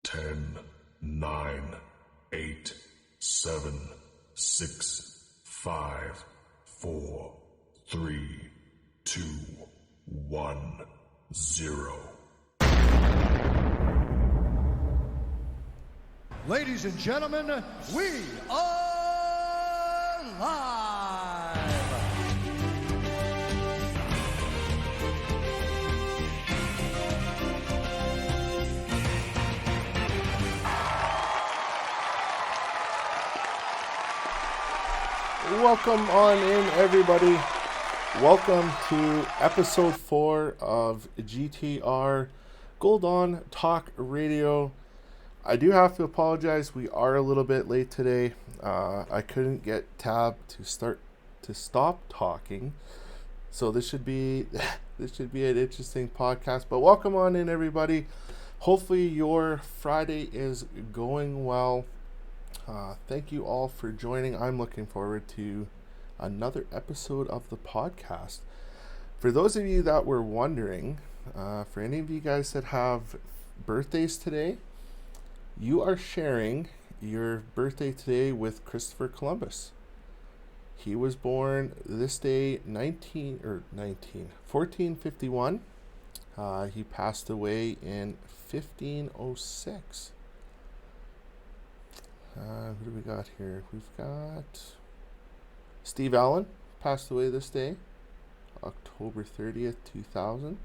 10, 9, 8, 7, 6, 5, 4, 3, 2, 1, 0. Ladies and gentlemen, we are live! Welcome on in, everybody. Welcome to episode 4 of GTR Gold On Talk Radio. I do have to apologize. We are a little bit late today. I couldn't get Tab to stop talking, so this should be an interesting podcast. But welcome on in, everybody. Hopefully your Friday is going well. Thank you all for joining. I'm looking forward to another episode of the podcast. For those of you that were wondering, for any of you guys that have birthdays today, you are sharing your birthday today with Christopher Columbus. He was born this day 1451. He passed away in 1506. Who do we got here? We've got Steve Allen, passed away this day, October 30th, 2000.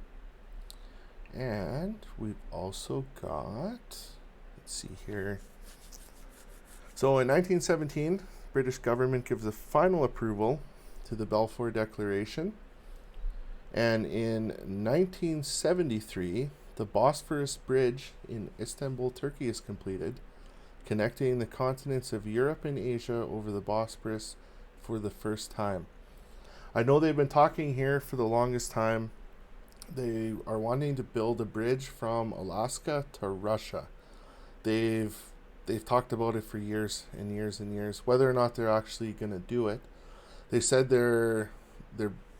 And we've also got, let's see here. So in 1917, British government gives the final approval to the Balfour Declaration. And in 1973, the Bosphorus Bridge in Istanbul, Turkey is completed, connecting the continents of Europe and Asia over the Bosphorus for the first time. I know they've been talking here for the longest time. They are wanting to build a bridge from Alaska to Russia. They've talked about it for years and years and years. Whether or not they're actually going to do it, they said their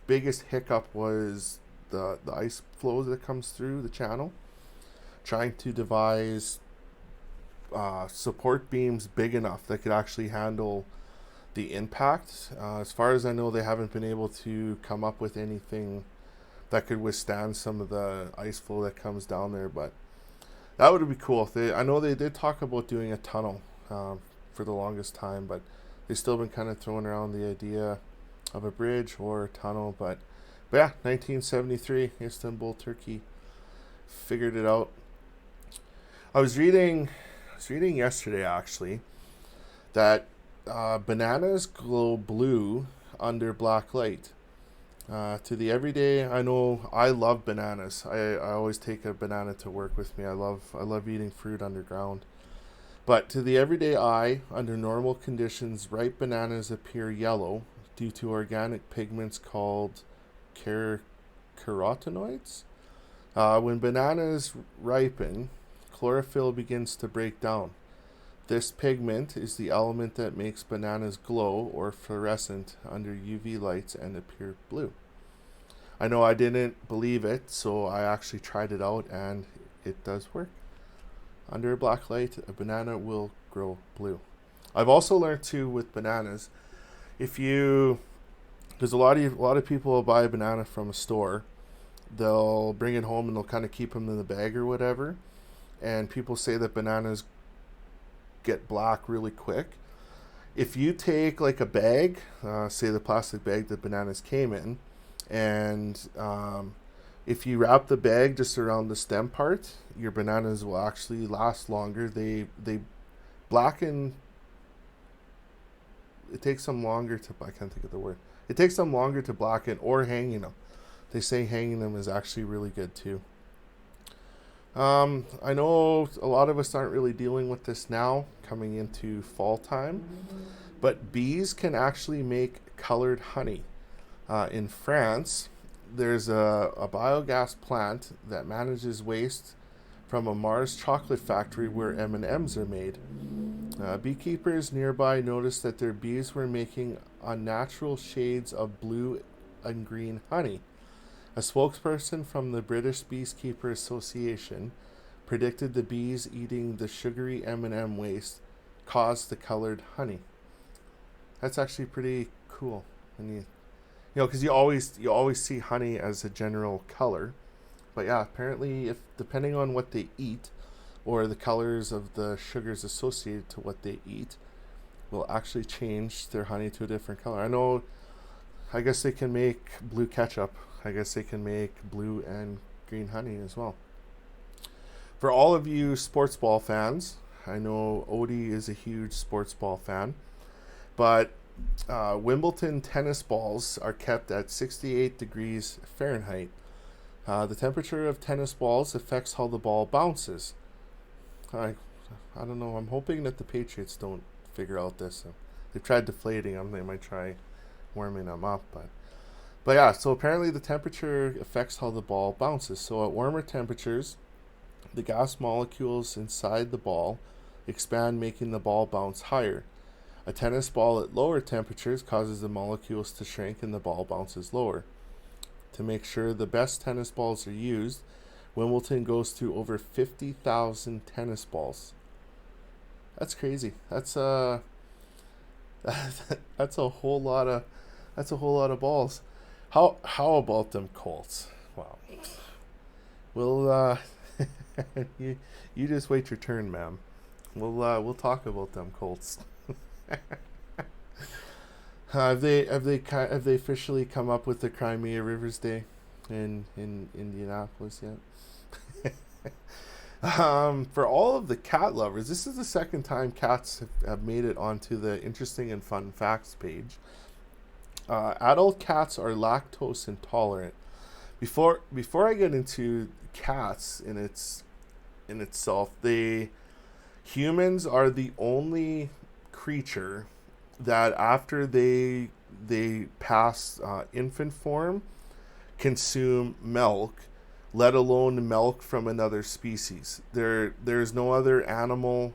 biggest hiccup was the ice flow that comes through the channel. Trying to devise support beams big enough that could actually handle the impact. As far as I know, they haven't been able to come up with anything that could withstand some of the ice flow that comes down there, but that would be cool. I know they did talk about doing a tunnel for the longest time, but they've still been kind of throwing around the idea of a bridge or a tunnel. But yeah, 1973, Istanbul, Turkey, figured it out. I was reading yesterday, actually, that bananas glow blue under black light. To the everyday, I know I love bananas. I always take a banana to work with me. I love eating fruit underground. But to the everyday eye, under normal conditions, ripe bananas appear yellow due to organic pigments called carotenoids. When bananas ripen, chlorophyll begins to break down. This pigment is the element that makes bananas glow or fluorescent under UV lights and appear blue. I know I didn't believe it, so I actually tried it out, and it does work. Under a black light, a banana will grow blue. I've also learned too with bananas, there's a lot of people will buy a banana from a store. They'll bring it home and they'll kind of keep them in the bag or whatever. And people say that bananas get black really quick. If you take like a bag, say the plastic bag that bananas came in, and if you wrap the bag just around the stem part, your bananas will actually last longer. They blacken. It takes them longer to, I can't think of the word. It takes them longer to blacken, or hanging them. They say hanging them is actually really good too. I know a lot of us aren't really dealing with this now, coming into fall time, but bees can actually make colored honey. In France, there's a biogas plant that manages waste from a Mars chocolate factory where M&Ms are made. Beekeepers nearby noticed that their bees were making unnatural shades of blue and green honey. A spokesperson from the British Beekeeper Association predicted the bees eating the sugary M&M waste caused the colored honey. That's actually pretty cool. And because you always see honey as a general color, but yeah, apparently if depending on what they eat, or the colors of the sugars associated to what they eat, will actually change their honey to a different color. I guess they can make blue ketchup. I guess they can make blue and green honey as well. For all of you sports ball fans, I know Odie is a huge sports ball fan, but Wimbledon tennis balls are kept at 68 degrees Fahrenheit. The temperature of tennis balls affects how the ball bounces. I don't know. I'm hoping that the Patriots don't figure out this. They've tried deflating them. They might try warming them up. But yeah, so apparently the temperature affects how the ball bounces. So at warmer temperatures, the gas molecules inside the ball expand, making the ball bounce higher. A tennis ball at lower temperatures causes the molecules to shrink and the ball bounces lower. To make sure the best tennis balls are used, Wimbledon goes through over 50,000 tennis balls. That's crazy. That's a whole lot of balls. How about them Colts? Wow. We'll you just wait your turn, ma'am. We'll talk about them Colts. Have they officially come up with the Crimea Rivers Day in Indianapolis yet? For all of the cat lovers, this is the second time cats have made it onto the interesting and fun facts page. Adult cats are lactose intolerant. Before I get into cats in itself, humans are the only creature that after they pass infant form consume milk, let alone milk from another species. There's no other animal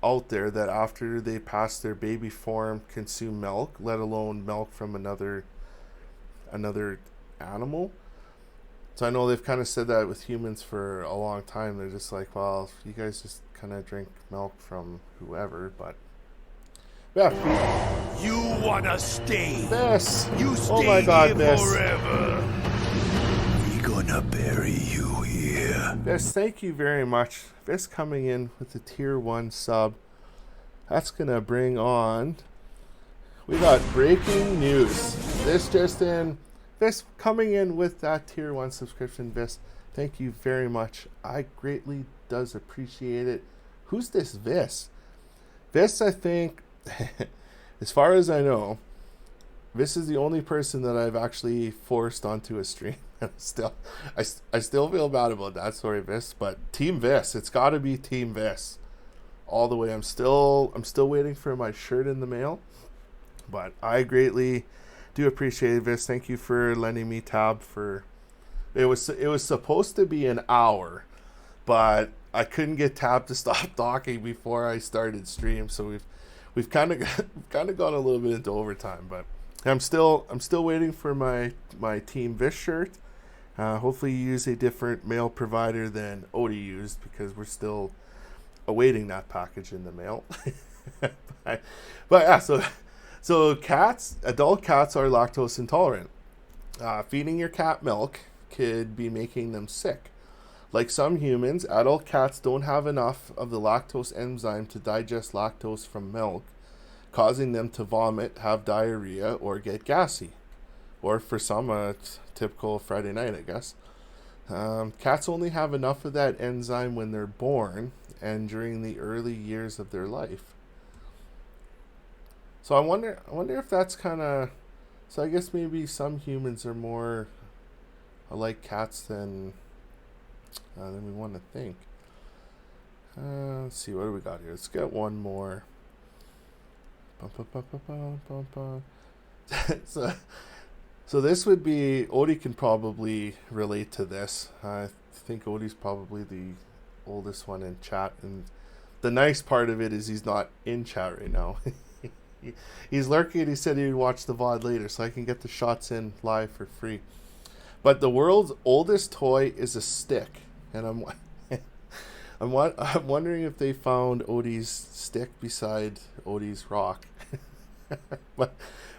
out there that after they pass their baby form consume milk, let alone milk from another animal. So I know they've kind of said that with humans for a long time. They're just like, well, you guys just kind of drink milk from whoever, but yeah. You wanna stay? This. You stay Oh my God, here this. forever. We gonna bury you here. This, thank you very much. This coming in with the tier 1 sub. That's gonna bring on. We got breaking news. This just in. This coming in with that tier 1 subscription. This, thank you very much. I greatly does appreciate it. Who's this? This, I think, as far as I know, this is the only person that I've actually forced onto a stream. I still feel bad about that. Sorry, Vis, but Team Vis. It's got to be Team Vis all the way. I'm still waiting for my shirt in the mail, but I greatly do appreciate it, Vis. Thank you for lending me tab for. It was supposed to be an hour, but I couldn't get tab to stop talking before I started stream, so we've kind of gone a little bit into overtime, but I'm still waiting for my Team Vis shirt. Hopefully you use a different mail provider than Odie used, because we're still awaiting that package in the mail. but yeah, so adult cats are lactose intolerant. Feeding your cat milk could be making them sick. Like some humans, adult cats don't have enough of the lactose enzyme to digest lactose from milk, causing them to vomit, have diarrhea, or get gassy. Or for some, it's typical Friday night, I guess. Cats only have enough of that enzyme when they're born and during the early years of their life. So I wonder if that's kind of. So I guess maybe some humans are more like cats than we want to think. Let's see, what do we got here? Let's get one more. So this would be, Odie can probably relate to this. I think Odie's probably the oldest one in chat, and the nice part of it is he's not in chat right now. He's lurking, and he said he would watch the VOD later, so I can get the shots in live for free. But the world's oldest toy is a stick, and I'm wondering if they found Odie's stick beside Odie's rock. but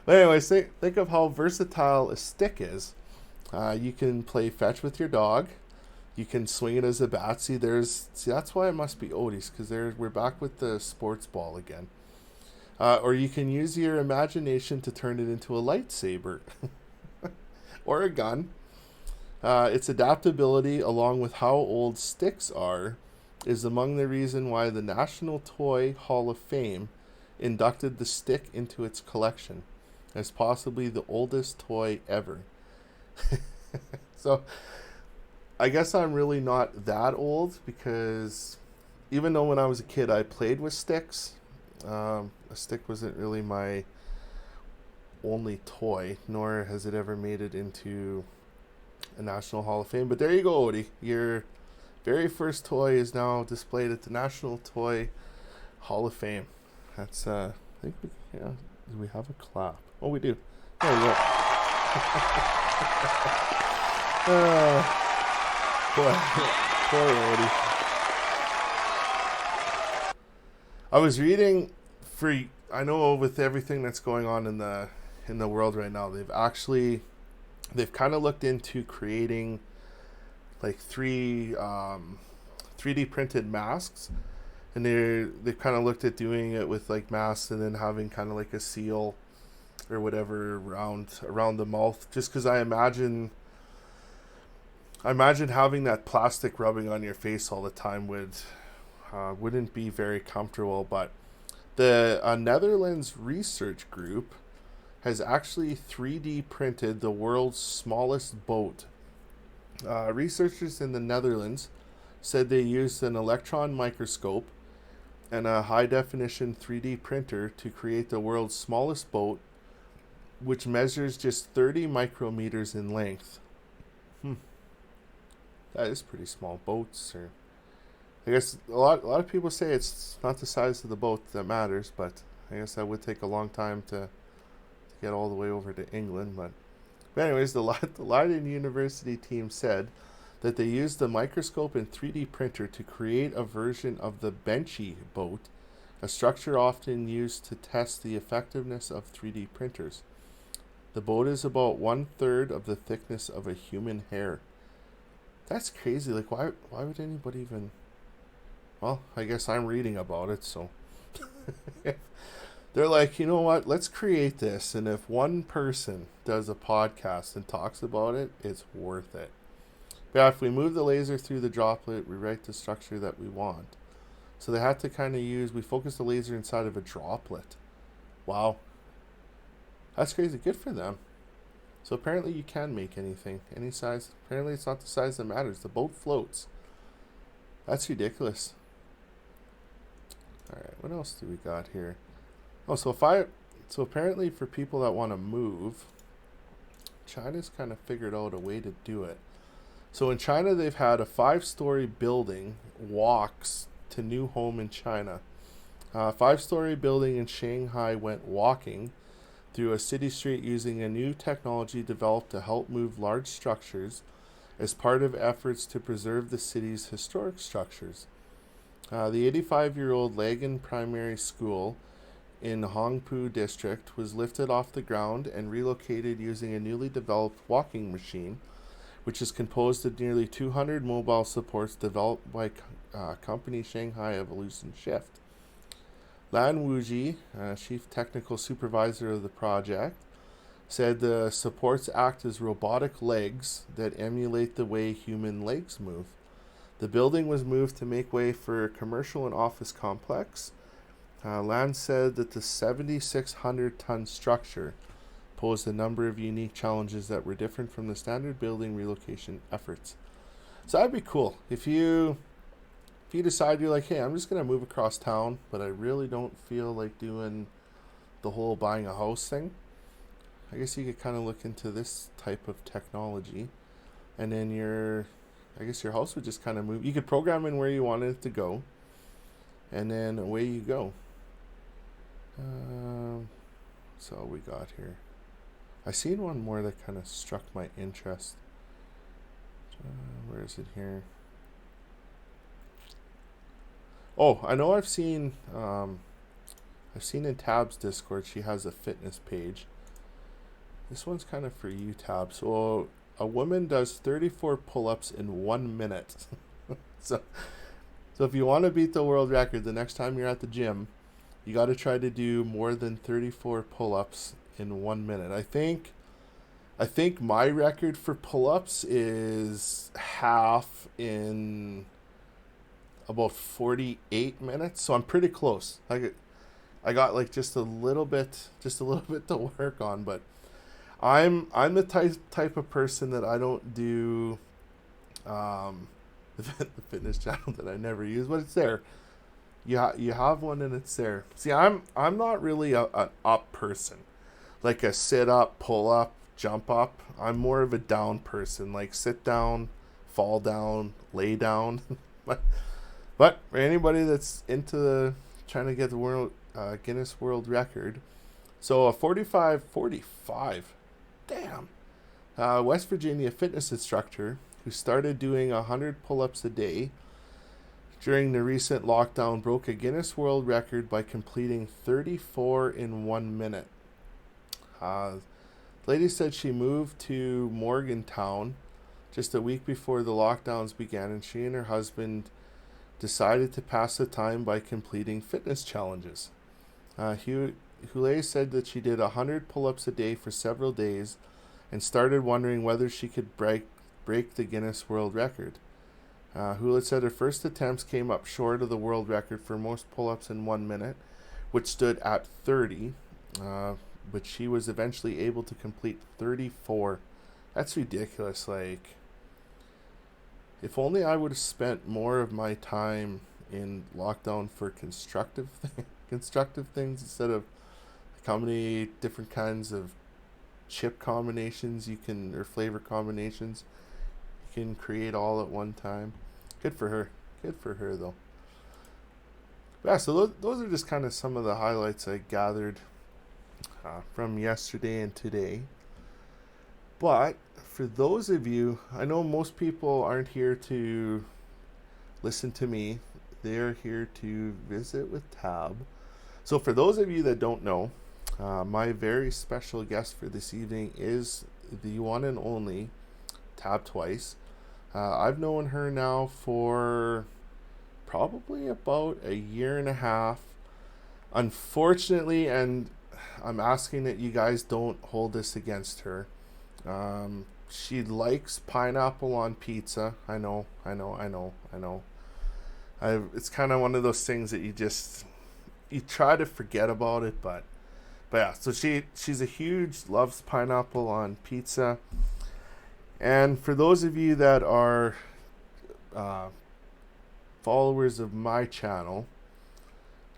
anyways, think of how versatile a stick is. You can play fetch with your dog. You can swing it as a bat. See, that's why it must be Odie's, because we're back with the sports ball again. Or you can use your imagination to turn it into a lightsaber or a gun. Its adaptability, along with how old sticks are, is among the reason why the National Toy Hall of Fame inducted the stick into its collection as possibly the oldest toy ever. So, I guess I'm really not that old, because even though when I was a kid I played with sticks, a stick wasn't really my only toy, nor has it ever made it into a National Hall of Fame. But there you go, Odie. Your very first toy is now displayed at the National Toy Hall of Fame. That's, I think, do we have a clap? Oh, we do. There we go. Poor Odie. I was reading I know with everything that's going on in the world right now, they've kind of looked into creating like 3D printed masks, and they've kind of looked at doing it with like masks and then having kind of like a seal or whatever around the mouth, just because I imagine having that plastic rubbing on your face all the time wouldn't be very comfortable. But the Netherlands research group has actually 3D printed the world's smallest boat. Researchers in the Netherlands said they used an electron microscope and a high-definition 3D printer to create the world's smallest boat, which measures just 30 micrometers in length. That is pretty small. Boats, or I guess a lot of people say it's not the size of the boat that matters, but I guess that would take a long time to get all the way over to England. But anyways, the Leiden University team said that they used the microscope and 3D printer to create a version of the Benchy boat, a structure often used to test the effectiveness of 3D printers. The boat is about 1/3 of the thickness of a human hair. That's crazy. Like, why would anybody even... Well, I guess I'm reading about it, so... They're like, you know what? Let's create this, and if one person does a podcast and talks about it, it's worth it. But if we move the laser through the droplet, we write the structure that we want. So they had to kind of we focus the laser inside of a droplet. Wow. That's crazy. Good for them. So apparently you can make anything, any size. Apparently it's not the size that matters. The boat floats. That's ridiculous. Alright, what else do we got here? Oh, so apparently for people that want to move, China's kind of figured out a way to do it. So in China, they've had a 5-story building walks to new home in China. A 5-story building in Shanghai went walking through a city street using a new technology developed to help move large structures as part of efforts to preserve the city's historic structures. The 85-year-old Lagan Primary School in Hongpu District was lifted off the ground and relocated using a newly developed walking machine, which is composed of nearly 200 mobile supports developed by company Shanghai Evolution Shift. Lan Wuji, chief technical supervisor of the project, said the supports act as robotic legs that emulate the way human legs move. The building was moved to make way for a commercial and office complex. Lan said that the 7,600-ton structure posed a number of unique challenges that were different from the standard building relocation efforts. So that'd be cool. If you decide you're like, hey, I'm just going to move across town, but I really don't feel like doing the whole buying a house thing, I guess you could kind of look into this type of technology, and then your house would just kind of move. You could program in where you wanted it to go, and then away you go. So we got here. I seen one more that kind of struck my interest. Where is it here? Oh, I know I've seen in Tab's Discord, she has a fitness page. This one's kind of for you, Tab. So a woman does 34 pull-ups in 1 minute. so if you want to beat the world record the next time you're at the gym, you got to try to do more than 34 pull-ups in 1 minute. I think my record for pull-ups is half in about 48 minutes, so I'm pretty close. I got like just a little bit to work on, but I'm the type of person that I don't do the fitness channel that I never use, but it's there. You have one and it's there. See, I'm not really an up person, like a sit up, pull up, jump up. I'm more of a down person, like sit down, fall down, lay down. But for anybody that's into trying to get the world Guinness World Record, so a 45, damn, West Virginia fitness instructor who started doing 100 pull-ups a day during the recent lockdown broke a Guinness World Record by completing 34 in 1 minute. The lady said she moved to Morgantown just a week before the lockdowns began, and she and her husband decided to pass the time by completing fitness challenges. Hule said that she did 100 pull-ups a day for several days and started wondering whether she could break the Guinness World Record. Hule said her first attempts came up short of the world record for most pull-ups in 1 minute, which stood at 30, but she was eventually able to complete 34. That's ridiculous. Like, if only I would have spent more of my time in lockdown for constructive things instead of how many different kinds of chip combinations or flavor combinations you can create all at one time. Good for her though. Yeah, so those are just kind of some of the highlights I gathered from yesterday and today. But for those of you, I know most people aren't here to listen to me. They're here to visit with Tab. So for those of you that don't know, my very special guest for this evening is the one and only Tab Twice. I've known her now for probably about a year and a half. Unfortunately, and I'm asking that you guys don't hold this against her, she likes pineapple on pizza. I know. It's kind of one of those things that you try to forget about it, but yeah. So she's a huge loves pineapple on pizza. And for those of you that are followers of my channel,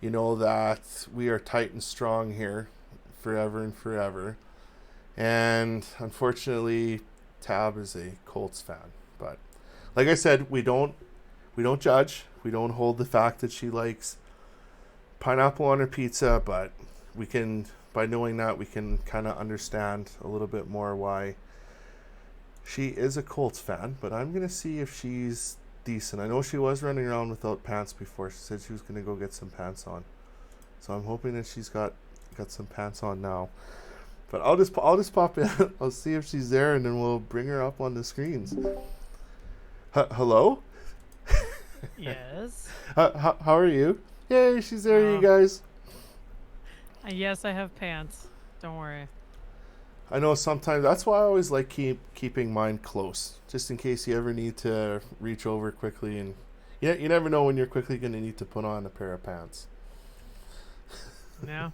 you know that we are tight and strong here forever and forever. And unfortunately, Tab is a Colts fan. But like I said, we don't judge. We don't hold the fact that she likes pineapple on her pizza, but by knowing that, we can kind of understand a little bit more why she is a Colts fan. But I'm going to see if she's decent. I know she was running around without pants before. She said she was going to go get some pants on. So I'm hoping that she's got some pants on now. But I'll just pop in. I'll see if she's there, and then we'll bring her up on the screens. Hello? Yes. How are you? Yay, she's there, you guys. Yes, I have pants. Don't worry. I know sometimes that's why I always like keeping mine close, just in case you ever need to reach over quickly, and you never know when you're quickly going to need to put on a pair of pants. Yeah,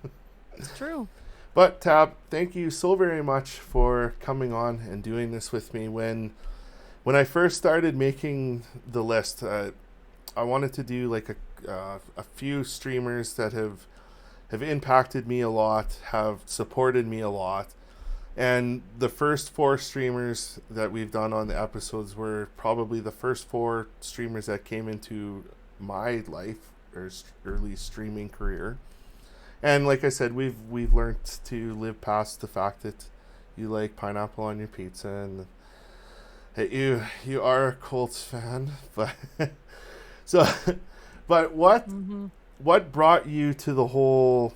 it's true. But Tab, thank you so very much for coming on and doing this with me. When I first started making the list, I wanted to do like a few streamers that have impacted me a lot, have supported me a lot. And the first 4 streamers that we've done on the episodes were probably the first 4 streamers that came into my life or early streaming career. And like I said, we've learned to live past the fact that you like pineapple on your pizza and that you are a Colts fan. But so But what brought you to the whole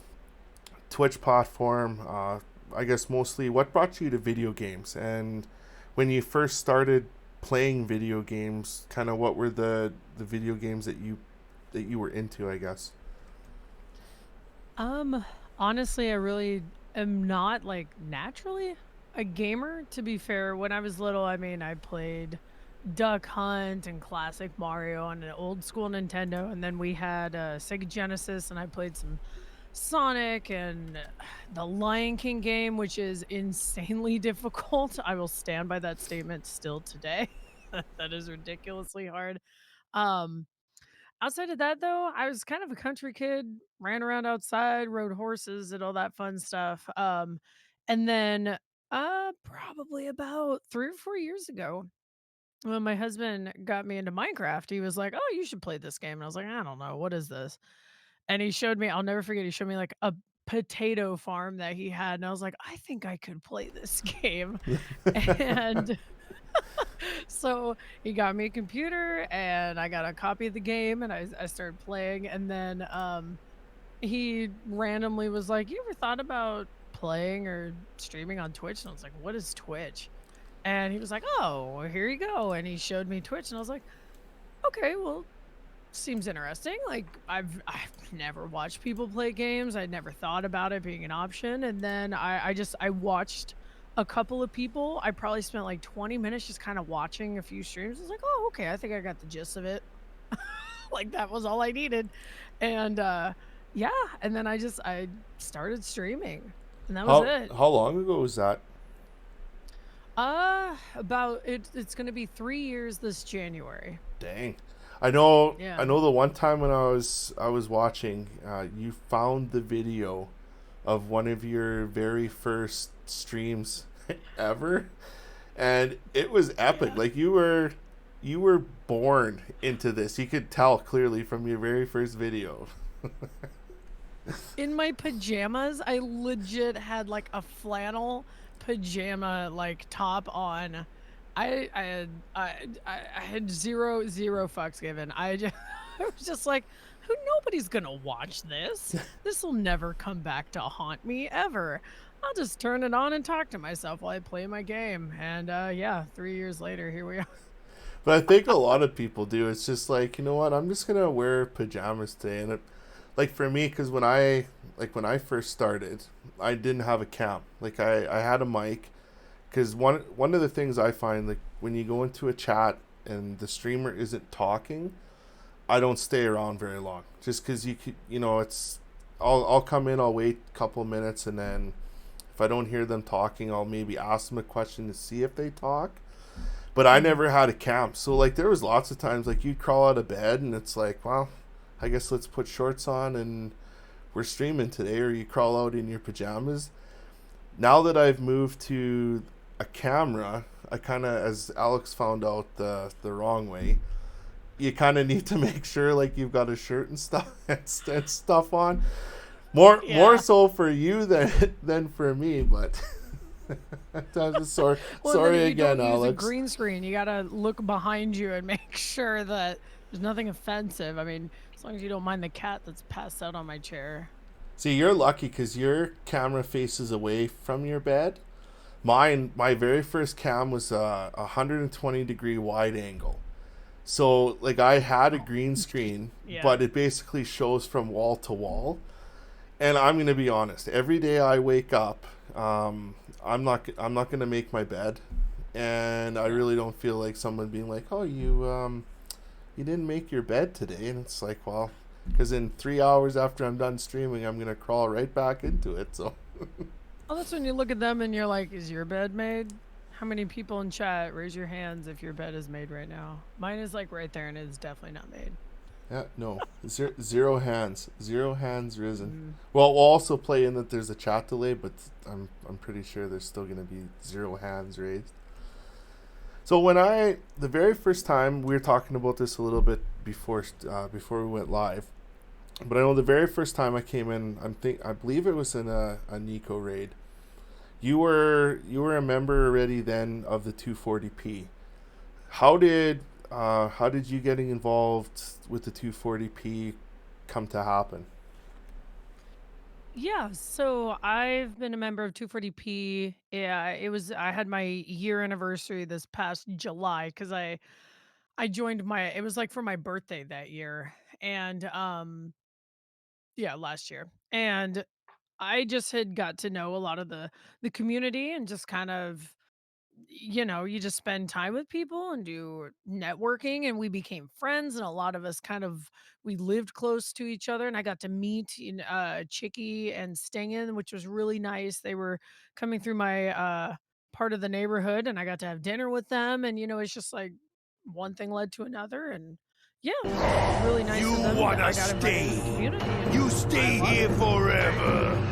Twitch platform? I guess mostly what brought you to video games, and when you first started playing video games, kind of what were the video games that you were into, I guess? Honestly, I really am not like naturally a gamer, to be fair. When I was little, I mean, I played Duck Hunt and classic Mario on an old school Nintendo, and then we had a Sega Genesis, and I played some Sonic and the Lion King game, which is insanely difficult. I will stand by that statement still today. That is ridiculously hard. Um, Outside of that, though, I was kind of a country kid, ran around outside, rode horses, and all that fun stuff. And then, probably about 3 or 4 years ago, when my husband got me into Minecraft, he was like, "Oh, you should play this game." And I was like, "I don't know, what is this?" And he showed me, I'll never forget, he showed me like a potato farm that he had, and I was like, "I think I could play this game." And so he got me a computer and I got a copy of the game and I started playing. And then he randomly was like, "You ever thought about playing or streaming on Twitch?" And I was like, "What is Twitch?" And he was like, "Oh, well, here you go." And he showed me Twitch and I was like, "Okay, well, seems interesting." Like I've never watched people play games. I never thought about it being an option. And then I watched a couple of people. I probably spent like 20 minutes just kind of watching a few streams. I was like, "Oh, okay, I think I got the gist of it." Like that was all I needed. And yeah, and then I started streaming. And that was it. How long ago was that? About it's going to be 3 years this January. Dang. I know. Yeah. I know. The one time when I was watching, you found the video of one of your very first streams ever, and it was epic. Yeah. Like you were born into this. You could tell clearly from your very first video. In my pajamas, I legit had like a flannel pajama like top on. I had zero fucks given. I was just like, nobody's gonna watch this. This will never come back to haunt me ever. I'll just turn it on and talk to myself while I play my game. And yeah, 3 years later, here we are. But I think a lot of people do. It's just like, you know what? I'm just gonna wear pajamas today, and like for me, because when I first started, I didn't have a cam. Like I had a mic, because one of the things I find, like when you go into a chat and the streamer isn't talking, I don't stay around very long. Just because it's I'll come in, I'll wait a couple of minutes, and then if I don't hear them talking, I'll maybe ask them a question to see if they talk. But I never had a cam, so like there was lots of times like you'd crawl out of bed and it's like, well, I guess let's put shorts on and we're streaming today, or you crawl out in your pajamas. Now that I've moved to a camera, I kind of, as Alex found out the wrong way, you kind of need to make sure like you've got a shirt and stuff and stuff on. More so for you than for me, but sorry again, Alex. Use a green screen. You gotta look behind you and make sure that there's nothing offensive. I mean, as long as you don't mind the cat that's passed out on my chair. See, you're lucky because your camera faces away from your bed. My very first cam was a 120 degree wide angle. So like I had a green screen, Yeah. but it basically shows from wall to wall. And I'm gonna be honest. Every day I wake up, I'm not gonna make my bed, and I really don't feel like someone being like, "Oh, you didn't make your bed today," and it's like, well, because in 3 hours after I'm done streaming, I'm gonna crawl right back into it. So. Oh, that's when you look at them and you're like, "Is your bed made?" How many people in chat raise your hands if your bed is made right now? Mine is like right there, and it is definitely not made. Yeah, no, zero hands risen. Well, we'll also play in that there's a chat delay, but I'm pretty sure there's still gonna be 0 hands raised. So the very first time, we were talking about this a little bit before we went live, but I know the very first time I came in, I believe it was in a Nico raid. You were a member already then of the 240p. How did how did you getting involved with the 240p come to happen? Yeah, so I've been a member of 240p. Yeah, I had my year anniversary this past July because I joined it was like for my birthday that year. And yeah, last year. And I just had got to know a lot of the community and just kind of, you just spend time with people and do networking, and we became friends, and a lot of us kind of we lived close to each other, and I got to meet Chicky and Stingen, which was really nice. They were coming through my part of the neighborhood, and I got to have dinner with them, and it's just like one thing led to another, and yeah, it was just really nice You of them. wanna I got invited into the stay? community, and You I stay love here it. forever.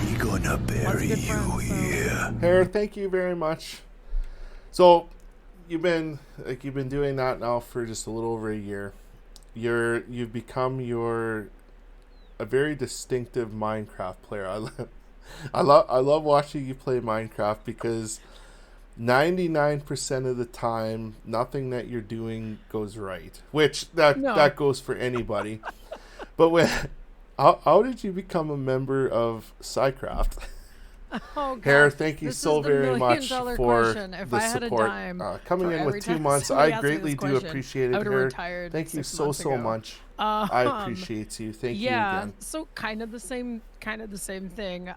We gonna Lots of bury good you friends, so here. Hare, thank you very much. So you've been doing that now for just a little over a year. You've become a very distinctive Minecraft player. I love watching you play Minecraft because 99% of the time nothing that you're doing goes right, which no. that goes for anybody. But how did you become a member of Psycraft? Oh Hare, gosh, thank you this is so the very million much dollar for question. If the I had a support. dime Coming for in with every 2 time months, I somebody asked me this greatly do question, appreciate I it, would have Hare. retired Thank you 6 months so ago. much. I appreciate you. Thank you Yeah, again. so kind of the same thing.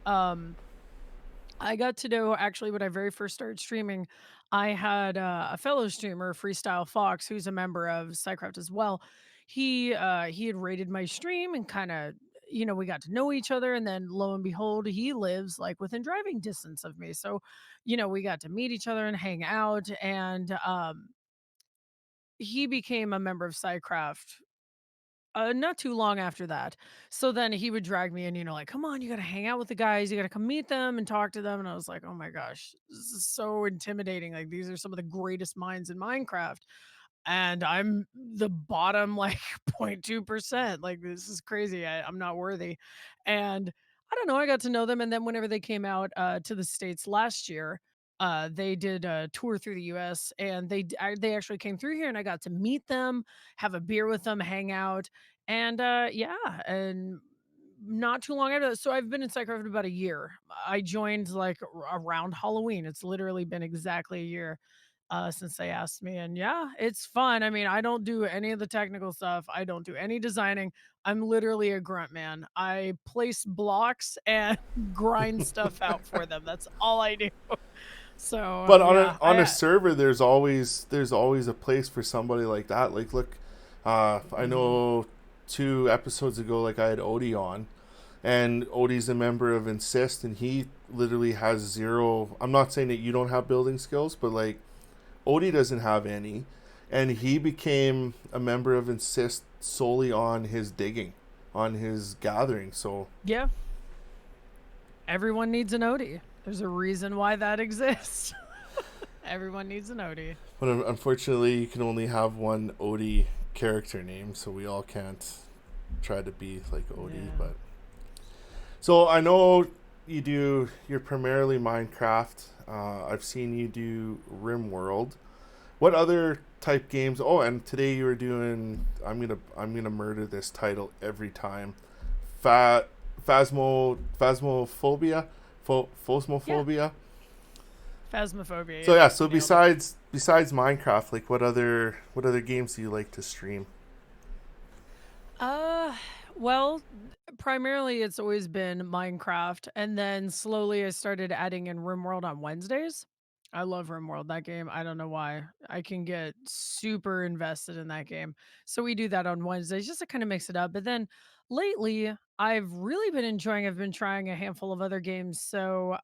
I got to know actually when I very first started streaming, I had a fellow streamer, Freestyle Fox, who's a member of Psycraft as well. He had rated my stream and kind of we got to know each other, and then lo and behold, he lives like within driving distance of me. So, we got to meet each other and hang out, and he became a member of Psycraft not too long after that. So then he would drag me in, like, come on, you got to hang out with the guys. You got to come meet them and talk to them. And I was like, oh my gosh, this is so intimidating. Like, these are some of the greatest minds in Minecraft. And I'm the bottom, like, 0.2%. Like, this is crazy. I'm not worthy. And I don't know. I got to know them. And then whenever they came out to the States last year, they did a tour through the US, and they actually came through here, and I got to meet them, have a beer with them, hang out, and yeah, and not too long after that, so I've been in Psychcraft about a year. I joined like around Halloween. It's literally been exactly a year since they asked me, and yeah, it's fun. I mean, I don't do any of the technical stuff. I don't do any designing. I'm literally a grunt man. I place blocks and grind stuff out for them. That's all I do. So But yeah, on a server, there's always a place for somebody like that. Like, look, I mhm. know 2 episodes ago, like I had Odie on, and Odie's a member of Insist, and he literally has zero. I'm not saying that you don't have building skills, but like Odie doesn't have any, and he became a member of Insist solely on his digging, on his gathering. So, Yeah, everyone needs an Odie. There's a reason why that exists. Everyone needs an Odie. but unfortunately, you can only have one Odie character name, so we all can't try to be like Odie. Yeah. But so I know you're primarily Minecraft. I've seen you do RimWorld. What other type games? Oh, and today you were doing. I'm gonna murder this title every time. Fa, phasmophobia, Yeah. phosmophobia. Phasmophobia. So Yep. yeah. So Nailed it. besides Minecraft, like what other games do you like to stream? Uh, well, primarily it's always been Minecraft, and then slowly I started adding in RimWorld on Wednesdays. I love RimWorld, that game. I don't know why. I can get super invested in that game. So we do that on Wednesdays just to kind of mix it up. But then lately, I've been trying a handful of other games. So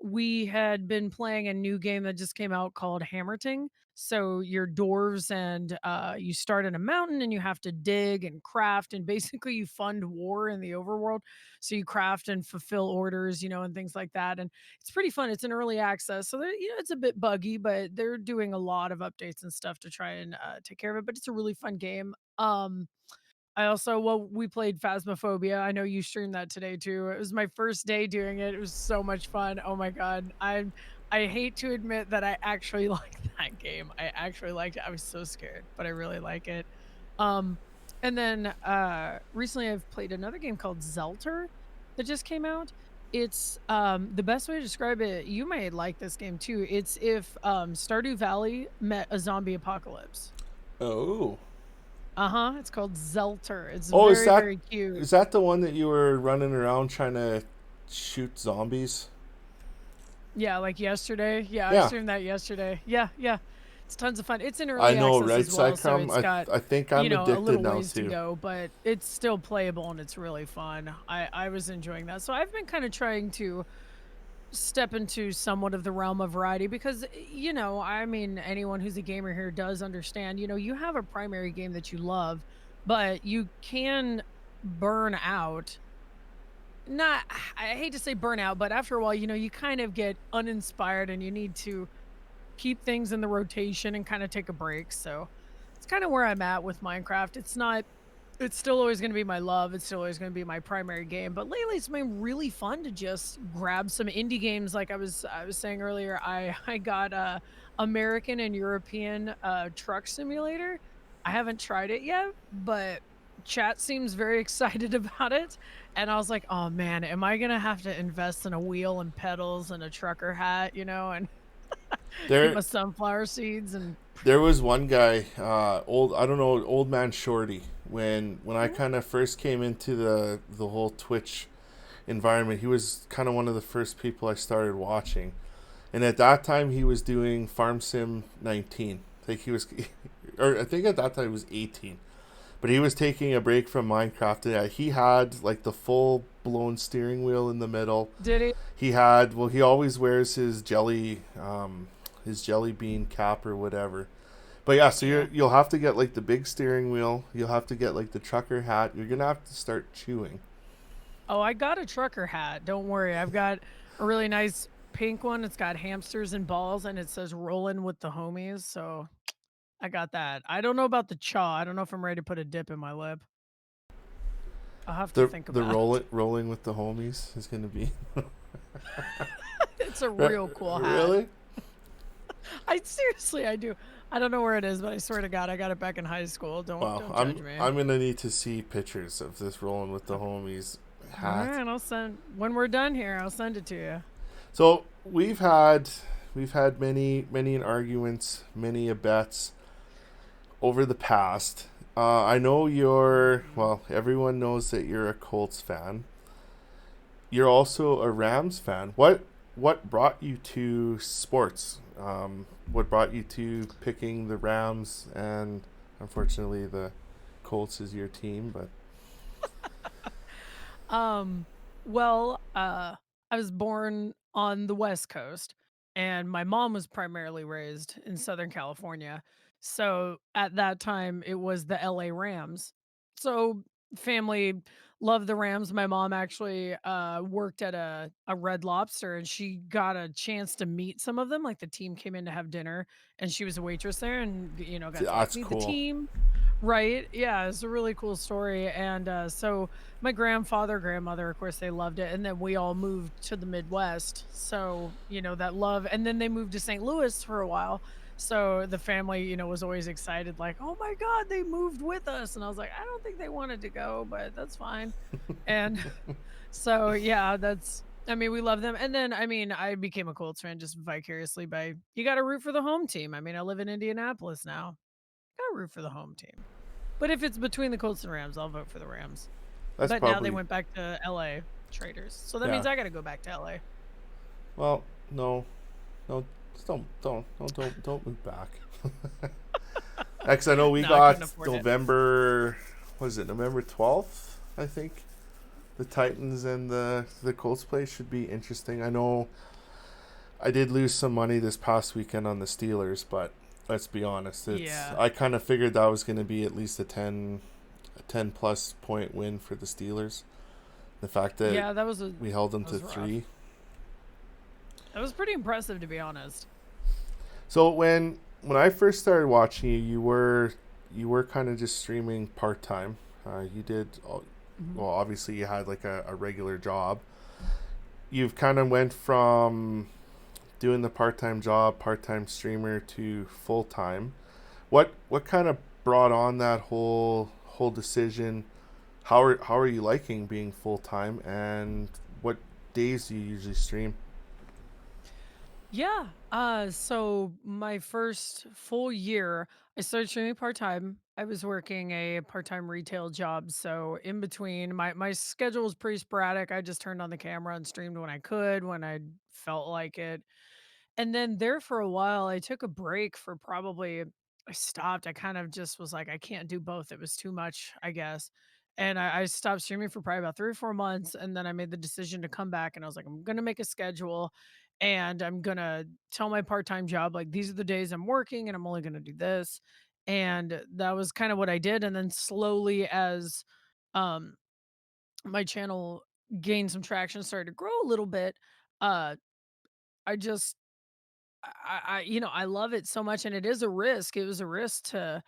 we had been playing a new game that just came out called Hammerting. So you're dwarves, and you start in a mountain, and you have to dig and craft, and basically you fund war in the overworld. So you craft and fulfill orders, and things like that. And it's pretty fun. It's an early access, so it's a bit buggy, but they're doing a lot of updates and stuff to try and take care of it. But it's a really fun game. We played Phasmophobia. I know you streamed that today too. It was my first day doing it. It was so much fun. Oh my god. I hate to admit that I actually like that game. I actually liked it. I was so scared, but I really like it. Um, and then recently I've played another game called Zelter that just came out. It's the best way to describe it, you may like this game too. It's if Stardew Valley met a zombie apocalypse. Oh. Uh-huh. It's called Zelter. It's Oh, very, very cute. is that the one that you were running around trying to shoot zombies? Yeah, like yesterday. Yeah, Yeah. I streamed that yesterday. Yeah, yeah. It's tons of fun. It's in I early know, access right, as well, so Cycrom? it's got, I think I'm a addicted little now ways to too. go, but it's still playable and it's really fun. I was enjoying that. So I've been kind of trying to step into somewhat of the realm of variety because, I mean, anyone who's a gamer here does understand, you have a primary game that you love, but you can burn out. Not, I hate to say burn out, but after a while, you kind of get uninspired and you need to keep things in the rotation and kind of take a break. So it's kind of where I'm at with Minecraft. It's still always going to be my love. It's still always going to be my primary game. But lately it's been really fun to just grab some indie games. Like I was saying earlier, I got a American and European truck simulator. I haven't tried it yet, but chat seems very excited about it. And I was like, oh man, am I going to have to invest in a wheel and pedals and a trucker hat, and get my sunflower seeds and There was one guy, old man Shorty. When I kind of first came into the whole Twitch environment, he was kind of one of the first people I started watching. And at that time, he was doing Farm Sim 19. I think he was, or I think at that time he was 18. But he was taking a break from Minecraft. And he had like the full blown steering wheel in the middle. did it. He had, well, he always wears his jelly bean cap or whatever. But yeah, so you'll have to get like the big steering wheel. You'll have to get like the trucker hat. You're gonna have to start chewing. Oh, I got a trucker hat. Don't worry. I've got a really nice pink one. It's got hamsters and balls and it says rolling with the homies. So I got that. I don't know about the chaw. I don't know if I'm ready to put a dip in my lip. I'll have to think The about it. rolling with the homies is gonna be It's a real cool hat. Really? I do. I don't know where it is, but I swear to God, I got it back in high school. Don't judge me. I'm gonna need to see pictures of this rolling with the homies hat. All right, I'll send when we're done here. I'll send it to you. So we've had many arguments, many a bets over the past. I know everyone knows that you're a Colts fan. You're also a Rams fan. What brought you to sports? What brought you to picking the Rams? And unfortunately, the Colts is your team. But I was born on the West Coast, and my mom was primarily raised in Southern California. So at that time, it was the LA Rams. So family loved the Rams. My mom actually worked at a Red Lobster, and she got a chance to meet some of them. Like the team came in to have dinner, and she was a waitress there, and got to like that's meet the cool. team. Right. Yeah, it's a really cool story. And so my grandmother, of course, they loved it. And then we all moved to the Midwest. So, that love. And then they moved to St. Louis for a while. So the family, was always excited, like, oh my God, they moved with us. And I was like, I don't think they wanted to go, but that's fine. And so, yeah, we love them. And then, I became a Colts fan just vicariously you got to root for the home team. I live in Indianapolis now. Gotta root for the home team. But if it's between the Colts and Rams, I'll vote for the Rams. That's But now they probably went back to LA Traders. So that Yeah. means I gotta go back to LA. Well, no, just don't move back. Because I know we No, I got couldn't afford it. November. What is it? November 12th, I think. The Titans and the Colts play should be interesting. I know I did lose some money this past weekend on the Steelers, but let's be honest. Yeah. I kind of figured that was going to be at least a 10 plus point win for the Steelers. The fact that we held them to rough. 3. That was pretty impressive, to be honest. So when I first started watching you were kind of just streaming part time. You did well. Obviously, you had like a regular job. You've kind of went from doing the part-time job, part-time streamer to full-time. What kind of brought on that whole decision? How are you liking being full-time, and what days do you usually stream? Yeah. So my first full year, I started streaming part-time. I was working a part-time retail job. So in between, my schedule was pretty sporadic. I just turned on the camera and streamed when I could, when I felt like it. And then there for a while, I took a break for probably I stopped. I kind of just was like, I can't do both. It was too much, I guess. And I stopped streaming for probably about 3 or 4 months. And then I made the decision to come back and I was like, I'm gonna make a schedule and I'm gonna tell my part-time job, like, these are the days I'm working and I'm only gonna do this. And that was kind of what I did. And then slowly as um my channel gained some traction, started to grow a little bit, uh I just I love it so much, and it is a risk. It was a risk to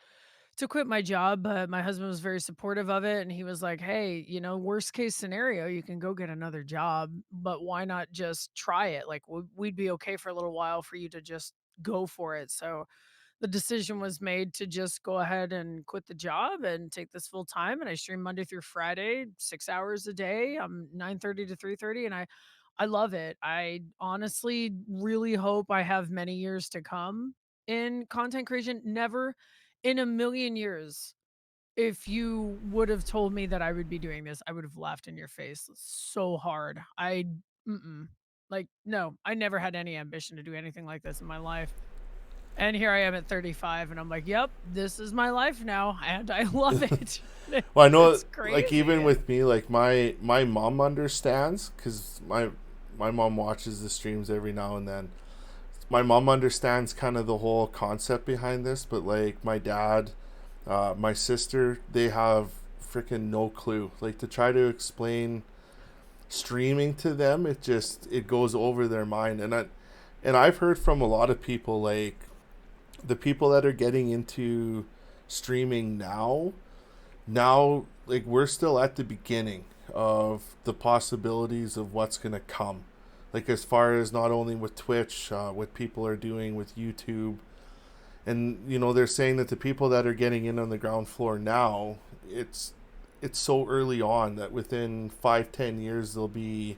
quit my job, but my husband was very supportive of it, and he was like, "Hey, worst case scenario, you can go get another job, but why not just try it? Like, we'd be okay for a little while for you to just go for it." So the decision was made to just go ahead and quit the job and take this full time. And I stream Monday through Friday, 6 hours a day. I'm 9:30 to 3:30, and I love it. I honestly really hope I have many years to come in content creation. Never in a million years, if you would have told me that I would be doing this, I would have laughed in your face so hard. Like, no, I never had any ambition to do anything like this in my life. And here I am at 35, and I'm like, yep, this is my life now, and I love it. Well, I know, It's like, even crazy. with me, like, my mom understands, because my mom watches the streams every now and then. My mom understands kind of the whole concept behind this, but like my dad, my sister, they have freaking no clue. Like, to try to explain streaming to them, it goes over their mind. And I've heard from a lot of people, like the people that are getting into streaming now, like, we're still at the beginning of the possibilities of what's going to come, like, as far as not only with Twitch, what people are doing with YouTube. And they're saying that the people that are getting in on the ground floor now, it's so early on that within 5-10 years they'll be